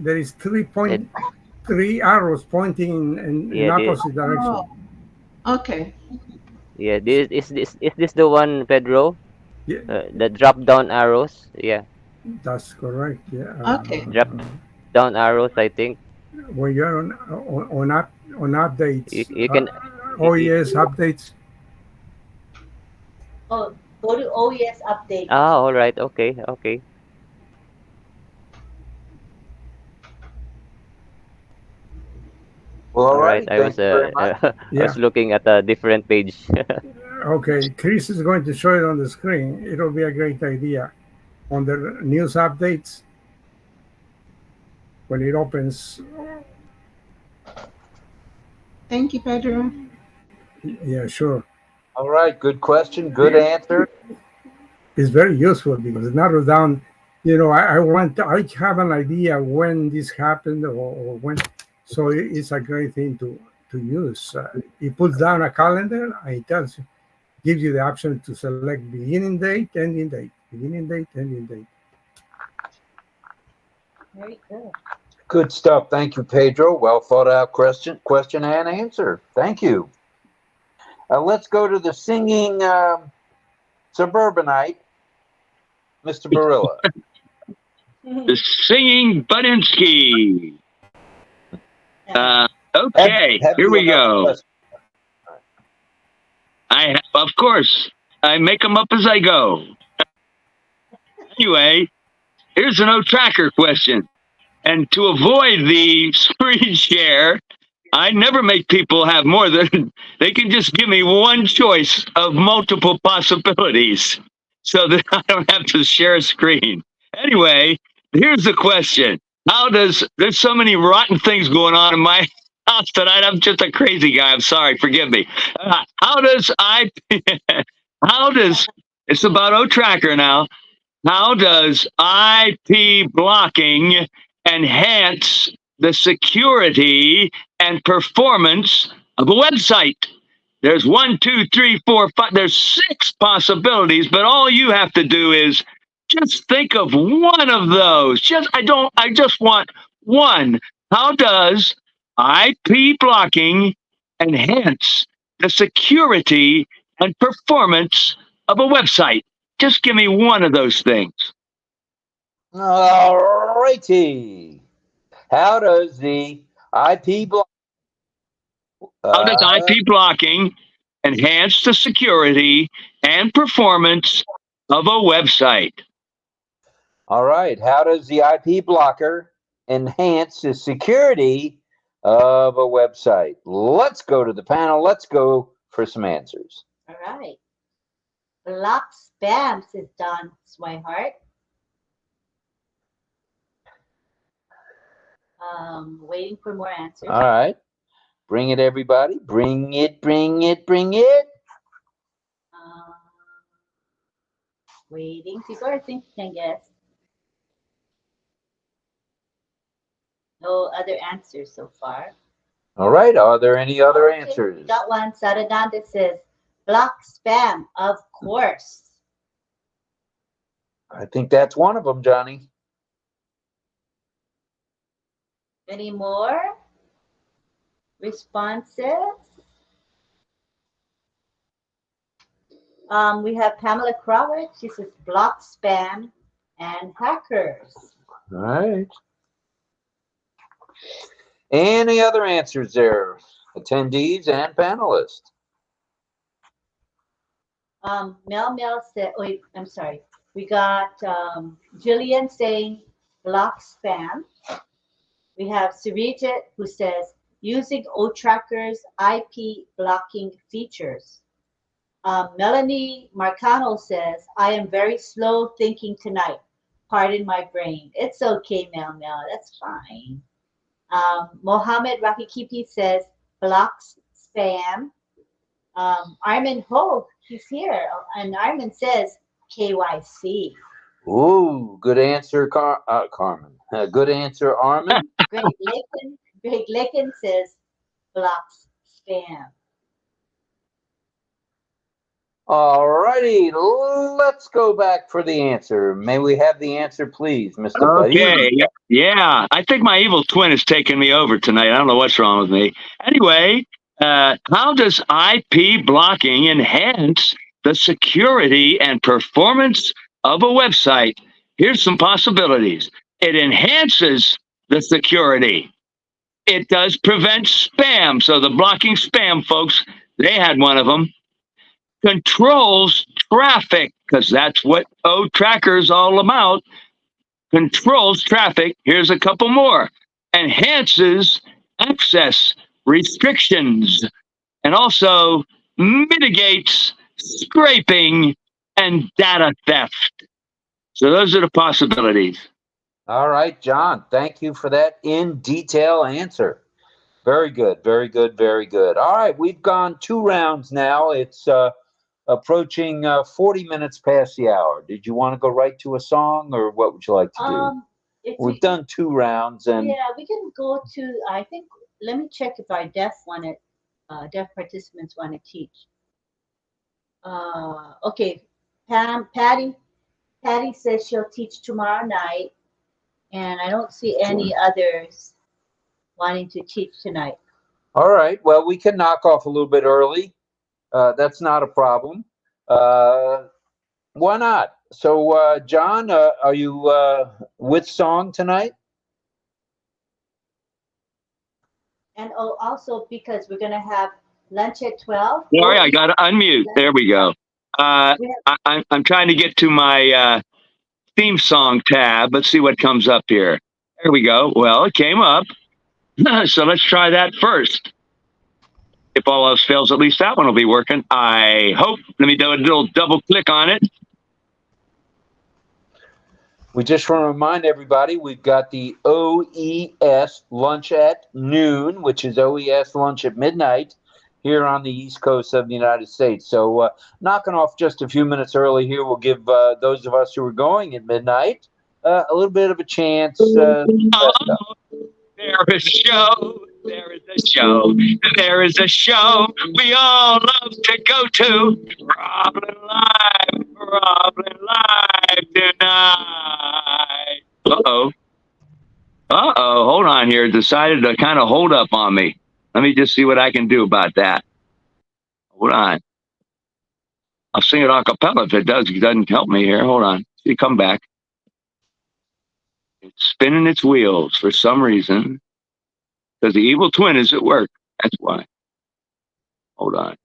arrows pointing in opposite direction. Oh, okay. Yeah, is this the one, Pedro? Yeah. The drop down arrows. Yeah. That's correct. Yeah. Okay. Drop down arrows, I think. When you're on updates, You can OES updates. Oh, go to OES update. Ah, all right. Okay. Okay. Well, All right. I was I was looking at a different page. Okay, Chris is going to show it on the screen. It'll be a great idea on the news updates when it opens. Thank you, Pedro. Yeah, sure. All right, good question, good answer. It's very useful because it narrows down. You know, I have an idea when this happened or when, so it's a great thing to use. It puts down a calendar and it gives you the option to select beginning date, ending date, beginning date, ending date. Very good. Good stuff. Thank you, Pedro. Well thought out question and answer. Thank you. Let's go to the singing suburbanite, Mr. Barilla. The singing Budinsky. Okay, here we go. Of course, I make them up as I go. Anyway, here's an O-Tracker question. And to avoid the screen share, I never make people have more than, they can just give me one choice of multiple possibilities so that I don't have to share a screen. Anyway, here's the question. There's so many rotten things going on in my house tonight. I'm just a crazy guy. I'm sorry. Forgive me. It's about O-Tracker now. How does IP blocking enhance the security and performance of a website? There's 1, 2, 3, 4, 5. There's 6 possibilities, but all you have to do is just think of one of those. I just want one. How does IP blocking enhance the security and performance of a website? Just give me one of those things. All righty. How does the IP block? How does IP blocking enhance the security and performance of a website? All right. How does the IP blocker enhance the security of a website? Let's go to the panel. Let's go for some answers. All right. Block spam, says Don Swihart. Waiting for more answers. All right. Bring it, everybody. Bring it, bring it, bring it. Waiting. People are thinking, I guess. No other answers so far. All right. Are there any other Okay, answers? got one. Saradanda says, block spam, of course. I think that's one of them, Johnny. Any more responses? We have Pamela Crowett. She says block spam and hackers. All right. Any other answers there, attendees and panelists? Mel said, oh, I'm sorry. We got Jillian saying block spam. We have Sarijit who says using OTracker's IP blocking features. Melanie Marcano says, I am very slow thinking tonight. Pardon my brain. It's okay, Mel. That's fine. Mohammed Rakikipi says, blocks spam. Armin Ho, he's here. And Armin says, KYC. Ooh, good answer, Carmen. Good answer, Armin. Greg Licken says, blocks spam. All righty, let's go back for the answer. May we have the answer, please, Mr. Buddy? Okay, yeah. I think my evil twin is taking me over tonight. I don't know what's wrong with me. Anyway, how does IP blocking enhance the security and performance of a website? Here's some possibilities. It enhances the security. It does prevent spam. So the blocking spam folks, they had one of them. Controls traffic, because that's what OTracker is all about. Controls traffic. Here's a couple more. Enhances access restrictions and also mitigates scraping and data theft. So those are the possibilities. All right, John, thank you for that in detail answer. Very good, very good, very good. All right, we've gone 2 rounds now. It's approaching 40 minutes past the hour. Did you want to go right to a song, or what would you like to do? We've done 2 rounds, and yeah, we can go to. I think. Let me check if our deaf participants want to teach. Okay, Patty says she'll teach tomorrow night, and I don't see any others wanting to teach tonight. all right. Well, we can knock off a little bit early. That's not a problem. Why not? So, John, are you with song tonight? And also because we're gonna have lunch at 12. Sorry, I got to unmute. There we go. I'm trying to get to my theme song tab. Let's see what comes up here. There we go. Well, it came up. So let's try that first. If all else fails, at least that one will be working. I hope. Let me do a little double click on it. We just want to remind everybody, we've got the OES lunch at noon, which is OES lunch at midnight here on the East Coast of the United States. So knocking off just a few minutes early here will give those of us who are going at midnight a little bit of a chance. There is a show. There is a show. There is a show we all love to go to. RobLynn live tonight. Uh-oh. Hold on here. Decided to kind of hold up on me. Let me just see what I can do about that. Hold on. I'll sing it a cappella if it doesn't help me here. Hold on. See, come back. It's spinning its wheels for some reason. Because the evil twin is at work. That's why. Hold on.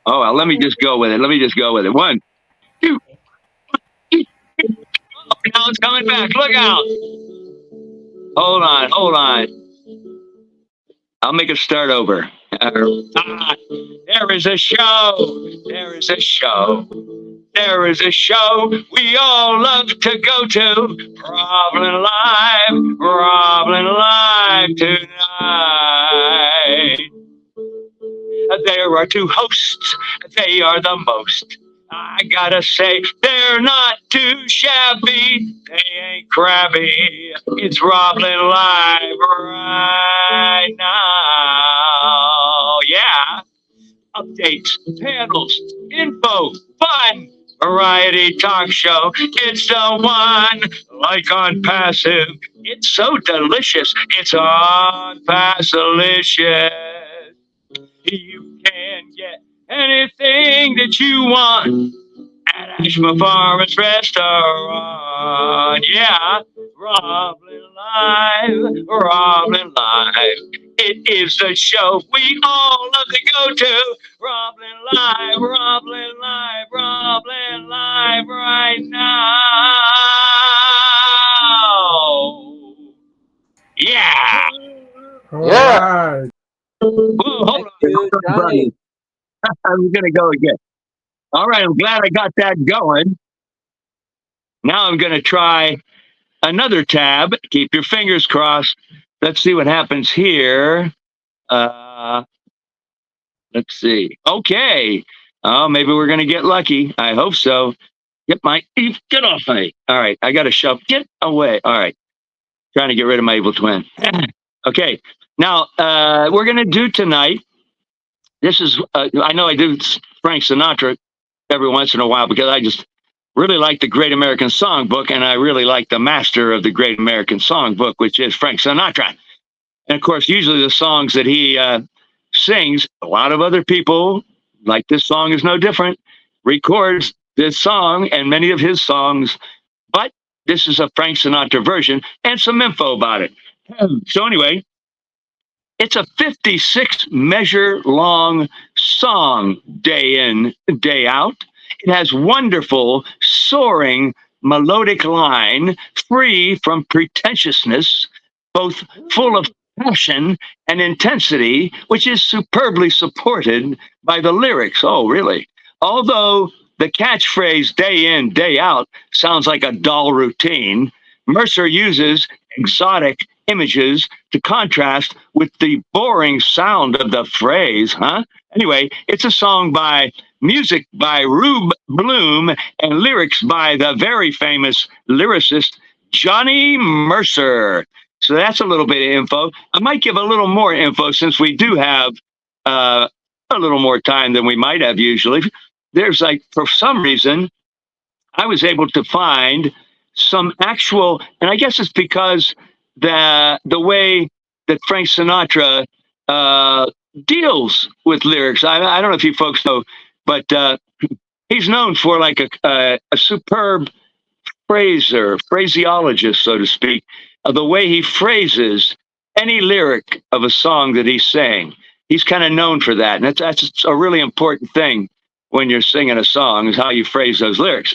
Oh, well, let me just go with it. 1, 2. Oh, now it's coming back. Look out. Hold on. I'll make a start over. There is a show. There is a show we all love to go to. RobLynn Live tonight. There are two hosts, they are the most. I gotta say, they're not too shabby, they ain't crabby. It's RobLynn Live right now. Yeah. Updates, panels, info, fun, variety talk show. It's the one, like on Passive. It's so delicious. It's on Passilicious. You can get anything that you want at 𝗥cie𝘂𝗃𝗯𝗹𝗲 restaurant. Yeah, RobLynn Live. It is the show we all love to go to. RobLynn Live right now. Yeah. All Yeah. right. Whoa, hold Thank on. you, Johnny. I'm going to go again. All right, I'm glad I got that going. Now I'm going to try another tab. Keep your fingers crossed. Let's see what happens here. Let's see. Okay. Oh, maybe we're going to get lucky. I hope so. Get off me. All right, I got to shove. Get away. All right. Trying to get rid of my evil twin. Okay. Now, we're going to do tonight. This is, I know I do Frank Sinatra every once in a while because I just really like the Great American Songbook, and I really like the master of the Great American Songbook, which is Frank Sinatra. And of course, usually the songs that he sings, a lot of other people, like this song is no different, records this song and many of his songs, but this is a Frank Sinatra version and some info about it. So anyway, it's a 56 measure long song, day in, day out. It has wonderful, soaring, melodic line, free from pretentiousness, both full of passion and intensity, which is superbly supported by the lyrics. Oh, really? Although the catchphrase day in, day out sounds like a dull routine, Mercer uses exotic images to contrast with the boring sound of the phrase, huh? Anyway, it's a song by music by Rube Bloom and lyrics by the very famous lyricist Johnny Mercer. So that's a little bit of info. I might give a little more info since we do have a little more time than we might have usually. There's like, for some reason, I was able to find some actual, and I guess it's because the way that Frank Sinatra deals with lyrics. I don't know if you folks know, but he's known for like a superb phraseologist, so to speak, of the way he phrases any lyric of a song that he's saying. He's kind of known for that, and that's a really important thing when you're singing a song, is how you phrase those lyrics.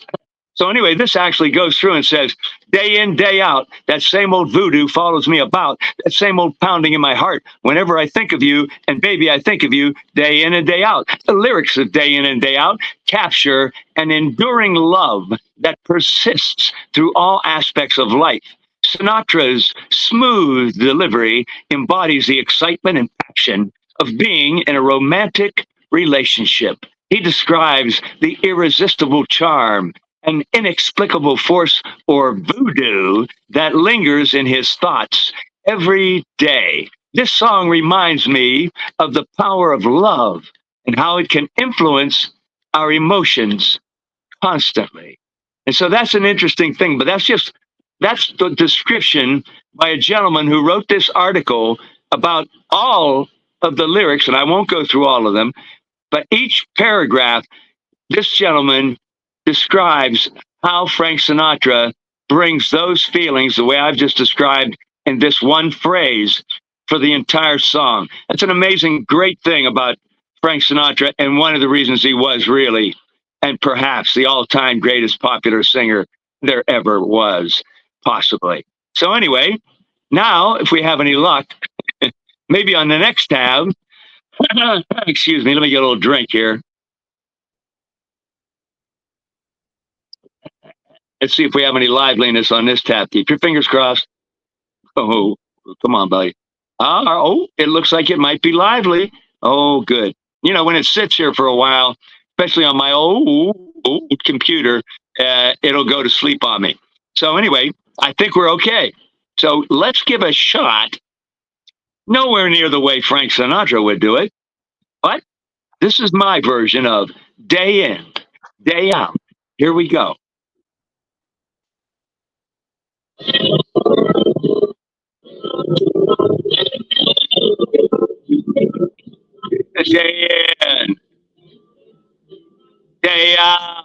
So anyway, this actually goes through and says, day in, day out, that same old voodoo follows me about, that same old pounding in my heart. Whenever I think of you, and baby, I think of you, day in and day out. The lyrics of day in and day out capture an enduring love that persists through all aspects of life. Sinatra's smooth delivery embodies the excitement and passion of being in a romantic relationship. He describes the irresistible charm, an inexplicable force or voodoo that lingers in his thoughts every day. This song reminds me of the power of love and how it can influence our emotions constantly. And so that's an interesting thing, but that's the description by a gentleman who wrote this article about all of the lyrics, and I won't go through all of them, but each paragraph, this gentleman describes how Frank Sinatra brings those feelings, the way I've just described, in this one phrase for the entire song. That's an amazing, great thing about Frank Sinatra, and one of the reasons he was really, and perhaps the all-time greatest popular singer there ever was, possibly. So anyway, now, if we have any luck, maybe on the next tab, excuse me, let me get a little drink here. Let's see if we have any liveliness on this tap. Keep your fingers crossed. Oh, come on, buddy. Oh, it looks like it might be lively. Oh, good. You know, when it sits here for a while, especially on my old computer, it'll go to sleep on me. So anyway, I think we're okay. So let's give a shot. Nowhere near the way Frank Sinatra would do it, but this is my version of day in, day out. Here we go. Day in, day out.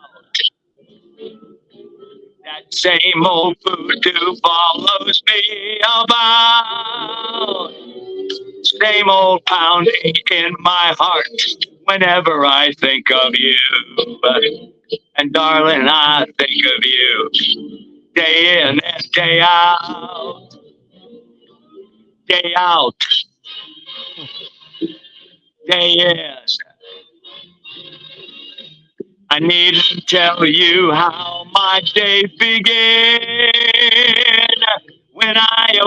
That same old voodoo follows me about. Same old pounding in my heart whenever I think of you. And darling, I think of you day in and day out. Day out. Day in. I need to tell you how my day began. When I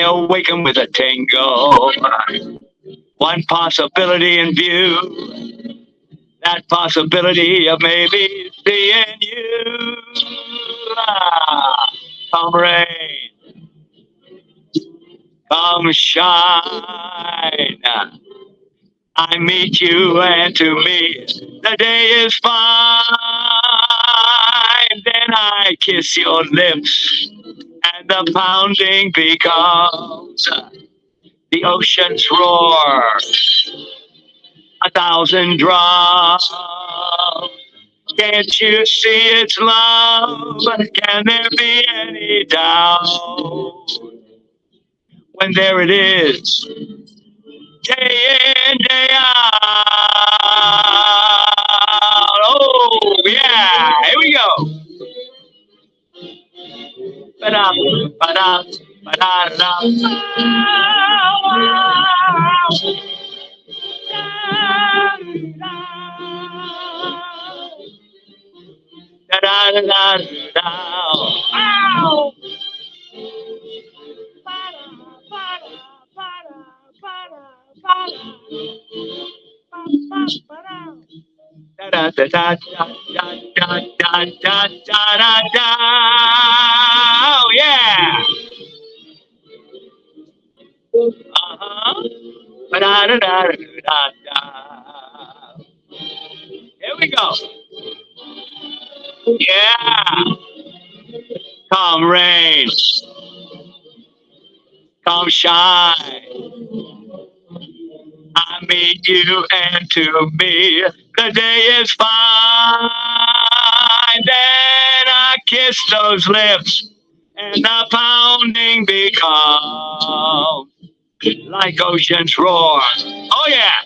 awaken with a tingle. One possibility in view. That possibility of maybe seeing you. Come rain. Come shine. I meet you, and to me, the day is fine. Then I kiss your lips, and the pounding becomes the ocean's roar. 1,000 drums. Can't you see it's love? Can there be any doubt? When there it is. Day in, day out. Oh, yeah. Here we go. Ba-da, ba-da, ba-da-da. Da-da-da-da-da. Ow! Da da da da da da da da da da. Oh yeah. Da da da da da. Here we go. Yeah. Come rain. Come shine. I meet you, and to me, the day is fine. Then I kiss those lips, and the pounding becomes like ocean's roar. Oh yeah,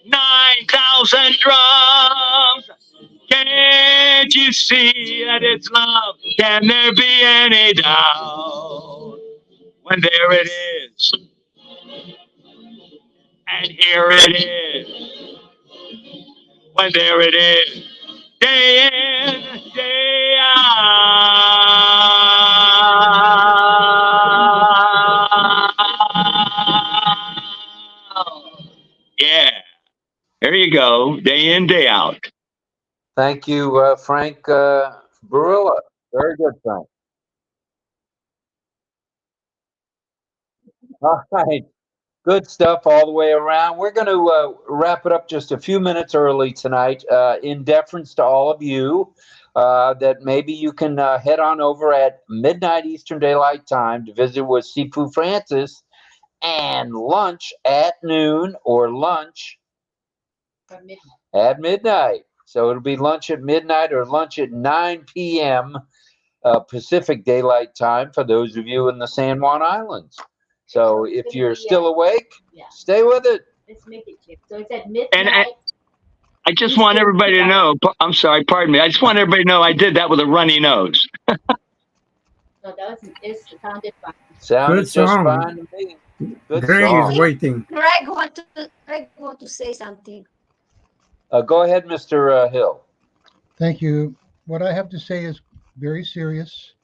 9,000 drums. Can't you see that it's love? Can there be any doubt? When there it is. And here it is. When there it is. Day in, day out. Yeah. There you go. Day in, day out. Thank you, Frank Barilla. Very good, Frank. All right. Good stuff all the way around. We're going to wrap it up just a few minutes early tonight, in deference to all of you, that maybe you can head on over at midnight Eastern Daylight Time to visit with Sifu Francis, and lunch at noon or lunch at midnight. So it'll be lunch at midnight or lunch at 9 p.m. Pacific Daylight Time for those of you in the San Juan Islands. So if you're still awake, stay with it. Let's make it quick. So it's at midnight. And I just want everybody to know, I'm sorry, pardon me. I just want everybody to know I did that with a runny nose. No, it sounded fine. Sounded Good just song. fine to me. Good Greg song. is waiting. Greg want to say something. Go ahead, Mr. Hill. Thank you. What I have to say is very serious,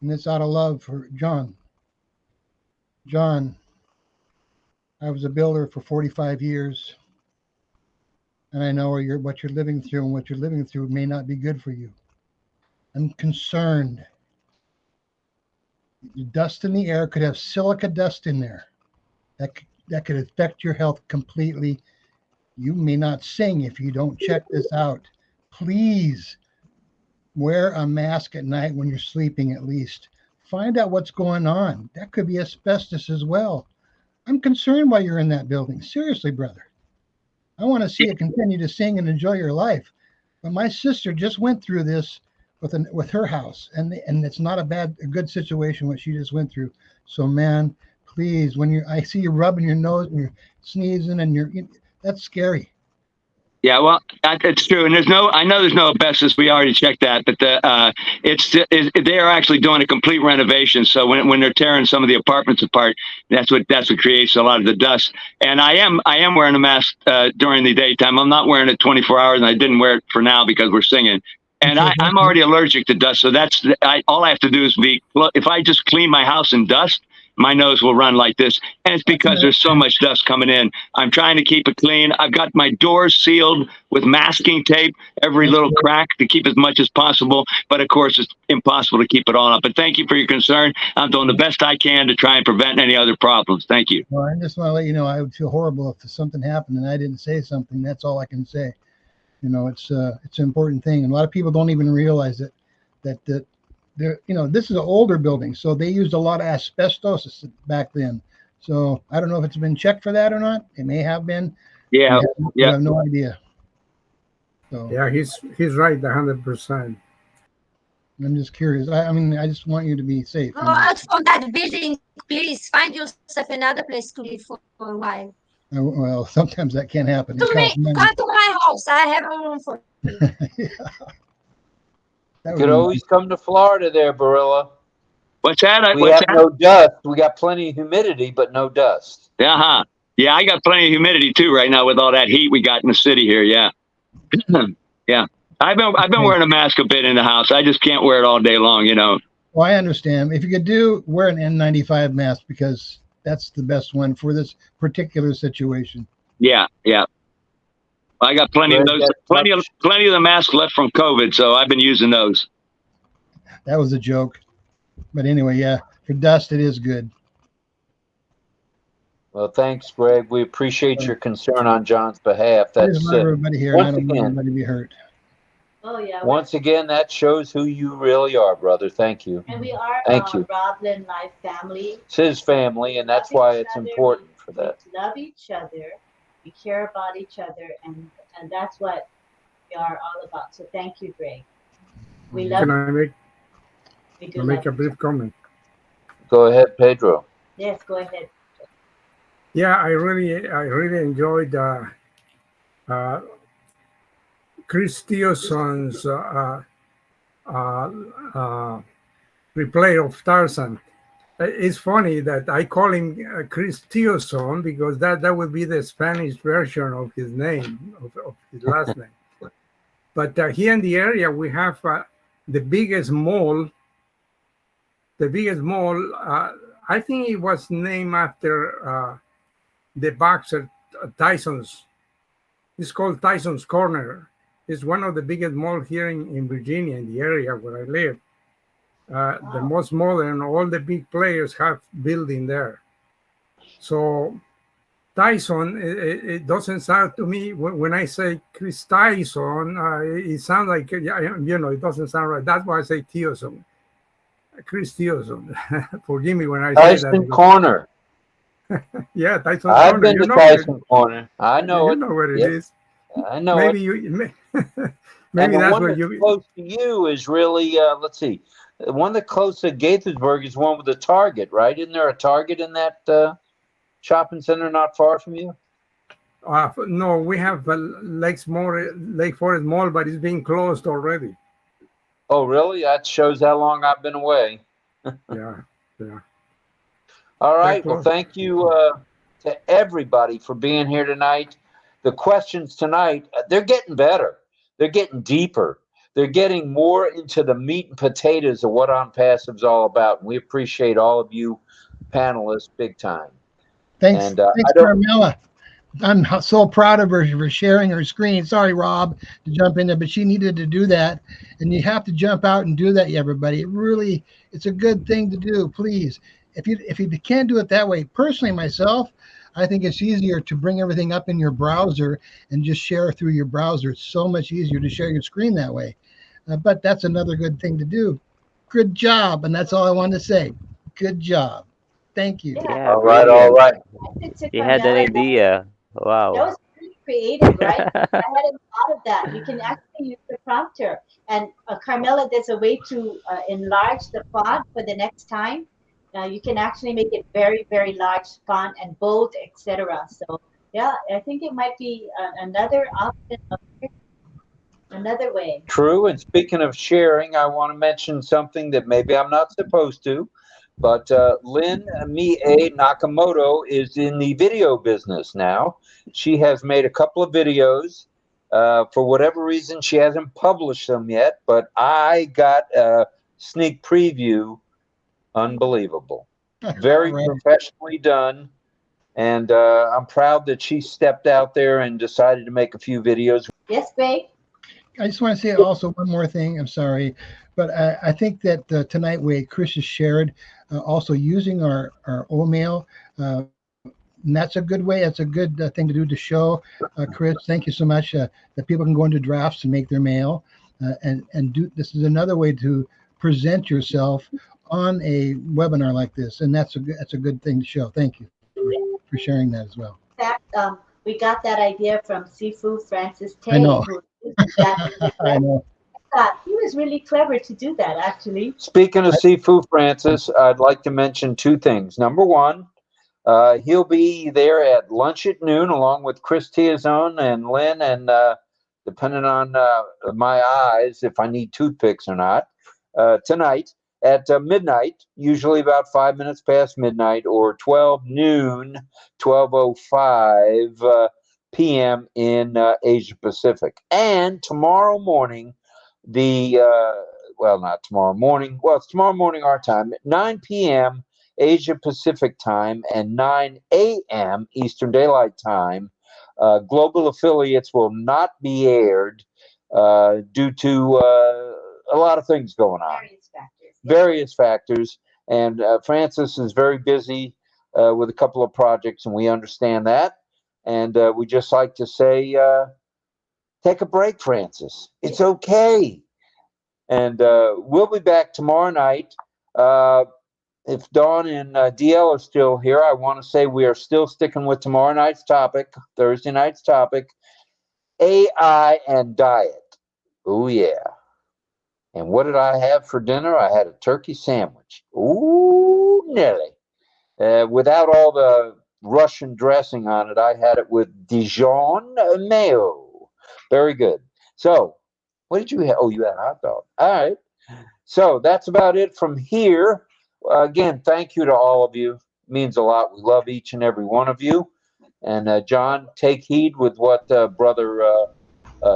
and it's out of love for John. John, I was a builder for 45 years, and I know what you're living through, and what you're living through may not be good for you. I'm concerned. The dust in the air could have silica dust in there. That could affect your health completely. You may not sing if you don't check this out. Please wear a mask at night when you're sleeping at least. Find out what's going on. That could be asbestos as well. I'm concerned while you're in that building. Seriously, brother. I want to see you continue to sing and enjoy your life. But my sister just went through this with her house, and it's not a good situation what she just went through. So, man, please, I see you rubbing your nose and you're sneezing and that's scary. Yeah, well, it's true, and I know there's no asbestos. We already checked that, but they are actually doing a complete renovation. So when they're tearing some of the apartments apart, that's what creates a lot of the dust. And I am wearing a mask during the daytime. I'm not wearing it 24 hours, and I didn't wear it for now because we're singing. And I'm already allergic to dust, so all I have to do is if I just clean my house in dust, my nose will run like this. And it's because there's so much dust coming in. I'm trying to keep it clean. I've got my doors sealed with masking tape, every little crack to keep as much as possible. But of course, it's impossible to keep it all up. But thank you for your concern. I'm doing the best I can to try and prevent any other problems. Thank you. Well, I just want to let you know, I would feel horrible if something happened and I didn't say something. That's all I can say. It's an important thing. And a lot of people don't even realize that this is an older building, so they used a lot of asbestos back then. So I don't know if it's been checked for that or not. It may have been. Yeah. I have no idea. So yeah, he's right, 100%. I'm just curious. I just want you to be safe. Go out from that building, please. Find yourself another place to live for a while. Well, sometimes that can't happen. Come to my house. I have a room for you. Yeah. You could always come to Florida there, Barilla. What's that? We have no dust. We got plenty of humidity, but no dust. Yeah, I got plenty of humidity too right now with all that heat we got in the city here. Yeah, yeah. I've been wearing a mask a bit in the house. I just can't wear it all day long, Well, I understand. If you could wear an N95 mask, because that's the best one for this particular situation. Yeah. I got plenty of those, plenty of the masks left from COVID, so I've been using those. That was a joke, but anyway, yeah, for dust it is good. Well, thanks, Greg. We appreciate your concern on John's behalf. I just want everybody here. I don't want anybody to be hurt. Oh yeah. Once again, that shows who you really are, brother. Thank you. And we are RobLynn Life family. It's his family, and that's why it's important for that. We love each other. We care about each other, and that's what we are all about. So thank you, Greg. We love. Can I make a brief comment? Go ahead, Pedro. Yes, go ahead. Yeah, I really enjoyed Chris Tiozon's replay of Tarzan. It's funny that I call him Chris Tiozon because that would be the Spanish version of his name, of his last name. But here in the area, we have the biggest mall. The biggest mall, I think it was named after the boxer Tyson's. It's called Tyson's Corner. It's one of the biggest malls here in Virginia, in the area where I live. The most modern, all the big players have building there. So Tyson, it doesn't sound to me, when I say Chris Tyson, it sounds like, it doesn't sound right. That's why I say Tiozon. Chris Tiozon. Forgive me when I say that. Tyson Corner. Yeah, Tyson I've Corner. been to Tyson Corner. I know it. You know where it is. I know maybe it. Maybe that's one where that's close to you is really, let's see. The one that close to Gaithersburg is one with a Target, right? Isn't there a Target in that shopping center not far from you? No, we have Lake Forest Mall, but it's being closed already. Oh, really? That shows how long I've been away. Yeah. All right. Well, thank you to everybody for being here tonight. The questions tonight, they're getting better. They're getting deeper. they're getting more into the meat and potatoes of what ONPASSIVE is all about. And we appreciate all of you panelists big time. Thanks, And thanks, Carmela. I'm so proud of her for sharing her screen. Sorry, Rob, to jump in there, but she needed to do that. And you have to jump out and do that, everybody. It's a good thing to do. Please, if you can't do it that way, personally, myself, I think it's easier to bring everything up in your browser and just share through your browser. It's so much easier to share your screen that way. But that's another good thing to do. Good job, and that's all I wanted to say. Good job. Thank you. Yeah, all right, all brilliant. right. You had an idea. That Wow. was really creative, right? I hadn't thought of that. You can actually use the prompter. And Carmela, there's a way to enlarge the font for the next time. You can actually make it very, very large font and bold, etc. So yeah, I think it might be another option, another way. True. And speaking of sharing, I want to mention something that maybe I'm not supposed to, but Lynn Nakamoto is in the video business now. She has made a couple of videos. For whatever reason, she hasn't published them yet, but I got a sneak preview. Unbelievable. Very Right. professionally done. And I'm proud that she stepped out there and decided to make a few videos. Yes, Greg? I just want to say also one more thing. I'm sorry, but I think that tonight Chris has shared also using our OMail. And that's a good way. That's a good thing to do to show. Chris, thank you so much. That people can go into drafts and make their mail, and do. This is another way to present yourself on a webinar like this, and that's a good thing to show. Thank you for sharing that as well. In fact, we got that idea from Sifu Francis Tay. I know. Who uses that. I know. He was really clever to do that, actually. Speaking of Sifu Francis, I'd like to mention two things. Number one, he'll be there at lunch at noon along with Chris Tiozon and Lynn, and depending on my eyes, if I need toothpicks or not, tonight at midnight, usually about 5 minutes past midnight, or 12 noon, 12:05 p.m. in Asia Pacific. And tomorrow morning, not tomorrow morning, well, it's tomorrow morning our time, at 9 p.m. Asia Pacific time and 9 a.m. Eastern Daylight Time. Global affiliates will not be aired due to a lot of things going on. Various factors. And Francis is very busy with a couple of projects, and we understand that. And we just like to say, take a break, Francis. It's okay. And we'll be back tomorrow night. If Dawn and DL are still here, I want to say we are still sticking with tomorrow night's topic, Thursday night's topic, AI and diet. Oh, yeah. And what did I have for dinner? I had a turkey sandwich. Ooh, Nelly. Without all the Russian dressing on it, I had it with Dijon mayo. Very good. So, what did you have? Oh, you had a hot dog. All right. So, that's about it from here. Again, thank you to all of you. It means a lot. We love each and every one of you. And John, take heed with what Brother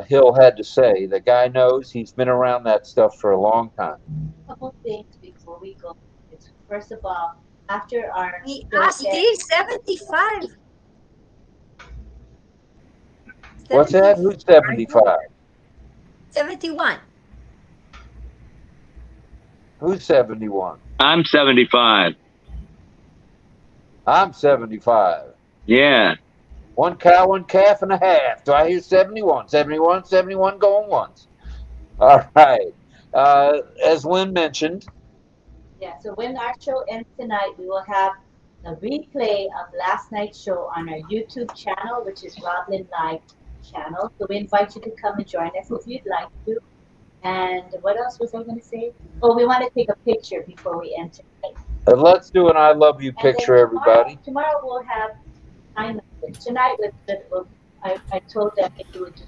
Hill had to say. The guy knows. He's been around that stuff for a long time. A couple things before we go. First of all, after our Still 75. What's that? Who's 75? 71. Who's 71? I'm 75. I'm 75. Yeah. One cow, one calf and a half. Do I hear 71? 71, 71 going once. All right. As Lynn mentioned. Yeah, so when our show ends tonight, we will have a replay of last night's show on our YouTube channel, which is RobLynn Live channel. So we invite you to come and join us if you'd like to. And what else was I going to say? Oh, we want to take a picture before we end tonight. Let's do an I love you picture, everybody. Tomorrow we'll have time. Tonight, I told them that you would do.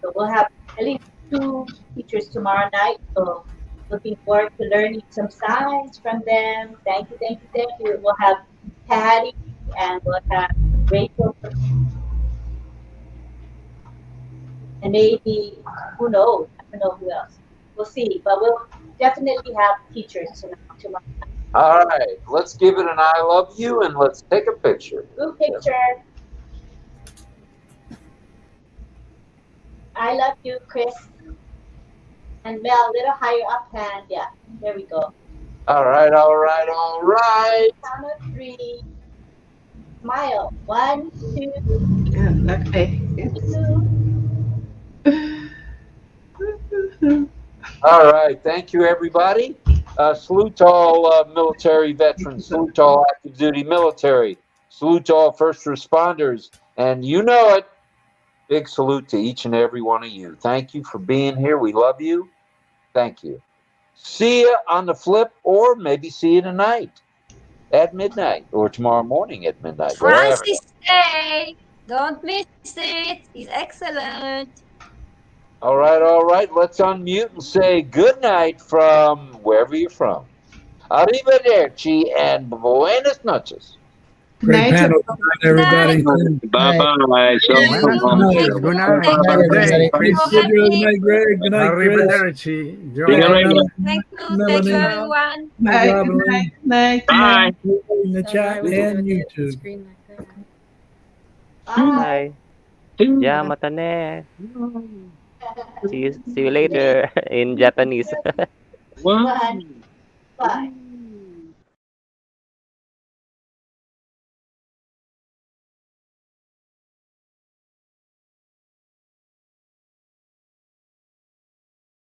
So we'll have at least 2 teachers tomorrow night. So looking forward to learning some signs from them. Thank you, thank you, thank you. We'll have Patty and we'll have Rachel. And maybe, who knows, never know who else. We'll see, but we'll definitely have teachers tomorrow. All right, let's give it an I love you and let's take a picture. Group picture. I love you, Chris. And Mel, a little higher up hand. Yeah, there we go. All right, all right, all right. Count of 3. Smile. 1, 2, Yeah, okay. 2. All right, thank you, everybody. Salute to all military veterans, salute to all active duty military, salute to all first responders, and you know it, big salute to each and every one of you. Thank you for being here. We love you. Thank you. See you on the flip, or maybe see you tonight at midnight or tomorrow morning at midnight. Whatever. Francis Day. Don't miss it. It's excellent. All right. Let's unmute and say good night from wherever you're from. Arrivederci and buenas noches. Great Night, panel, everybody. Bye-bye. So Buenas long. noches. Good night. Good night, everybody. Great video. Good night, Greg. Good night, Chris. Arrivederci. See you later. Thank you. Thank Melanie. you, everyone. night, Robin. night, night, Bye. In the chat and YouTube. Bye. Bye. Yeah, matane. See you later in Japanese. Wow. 1, 5.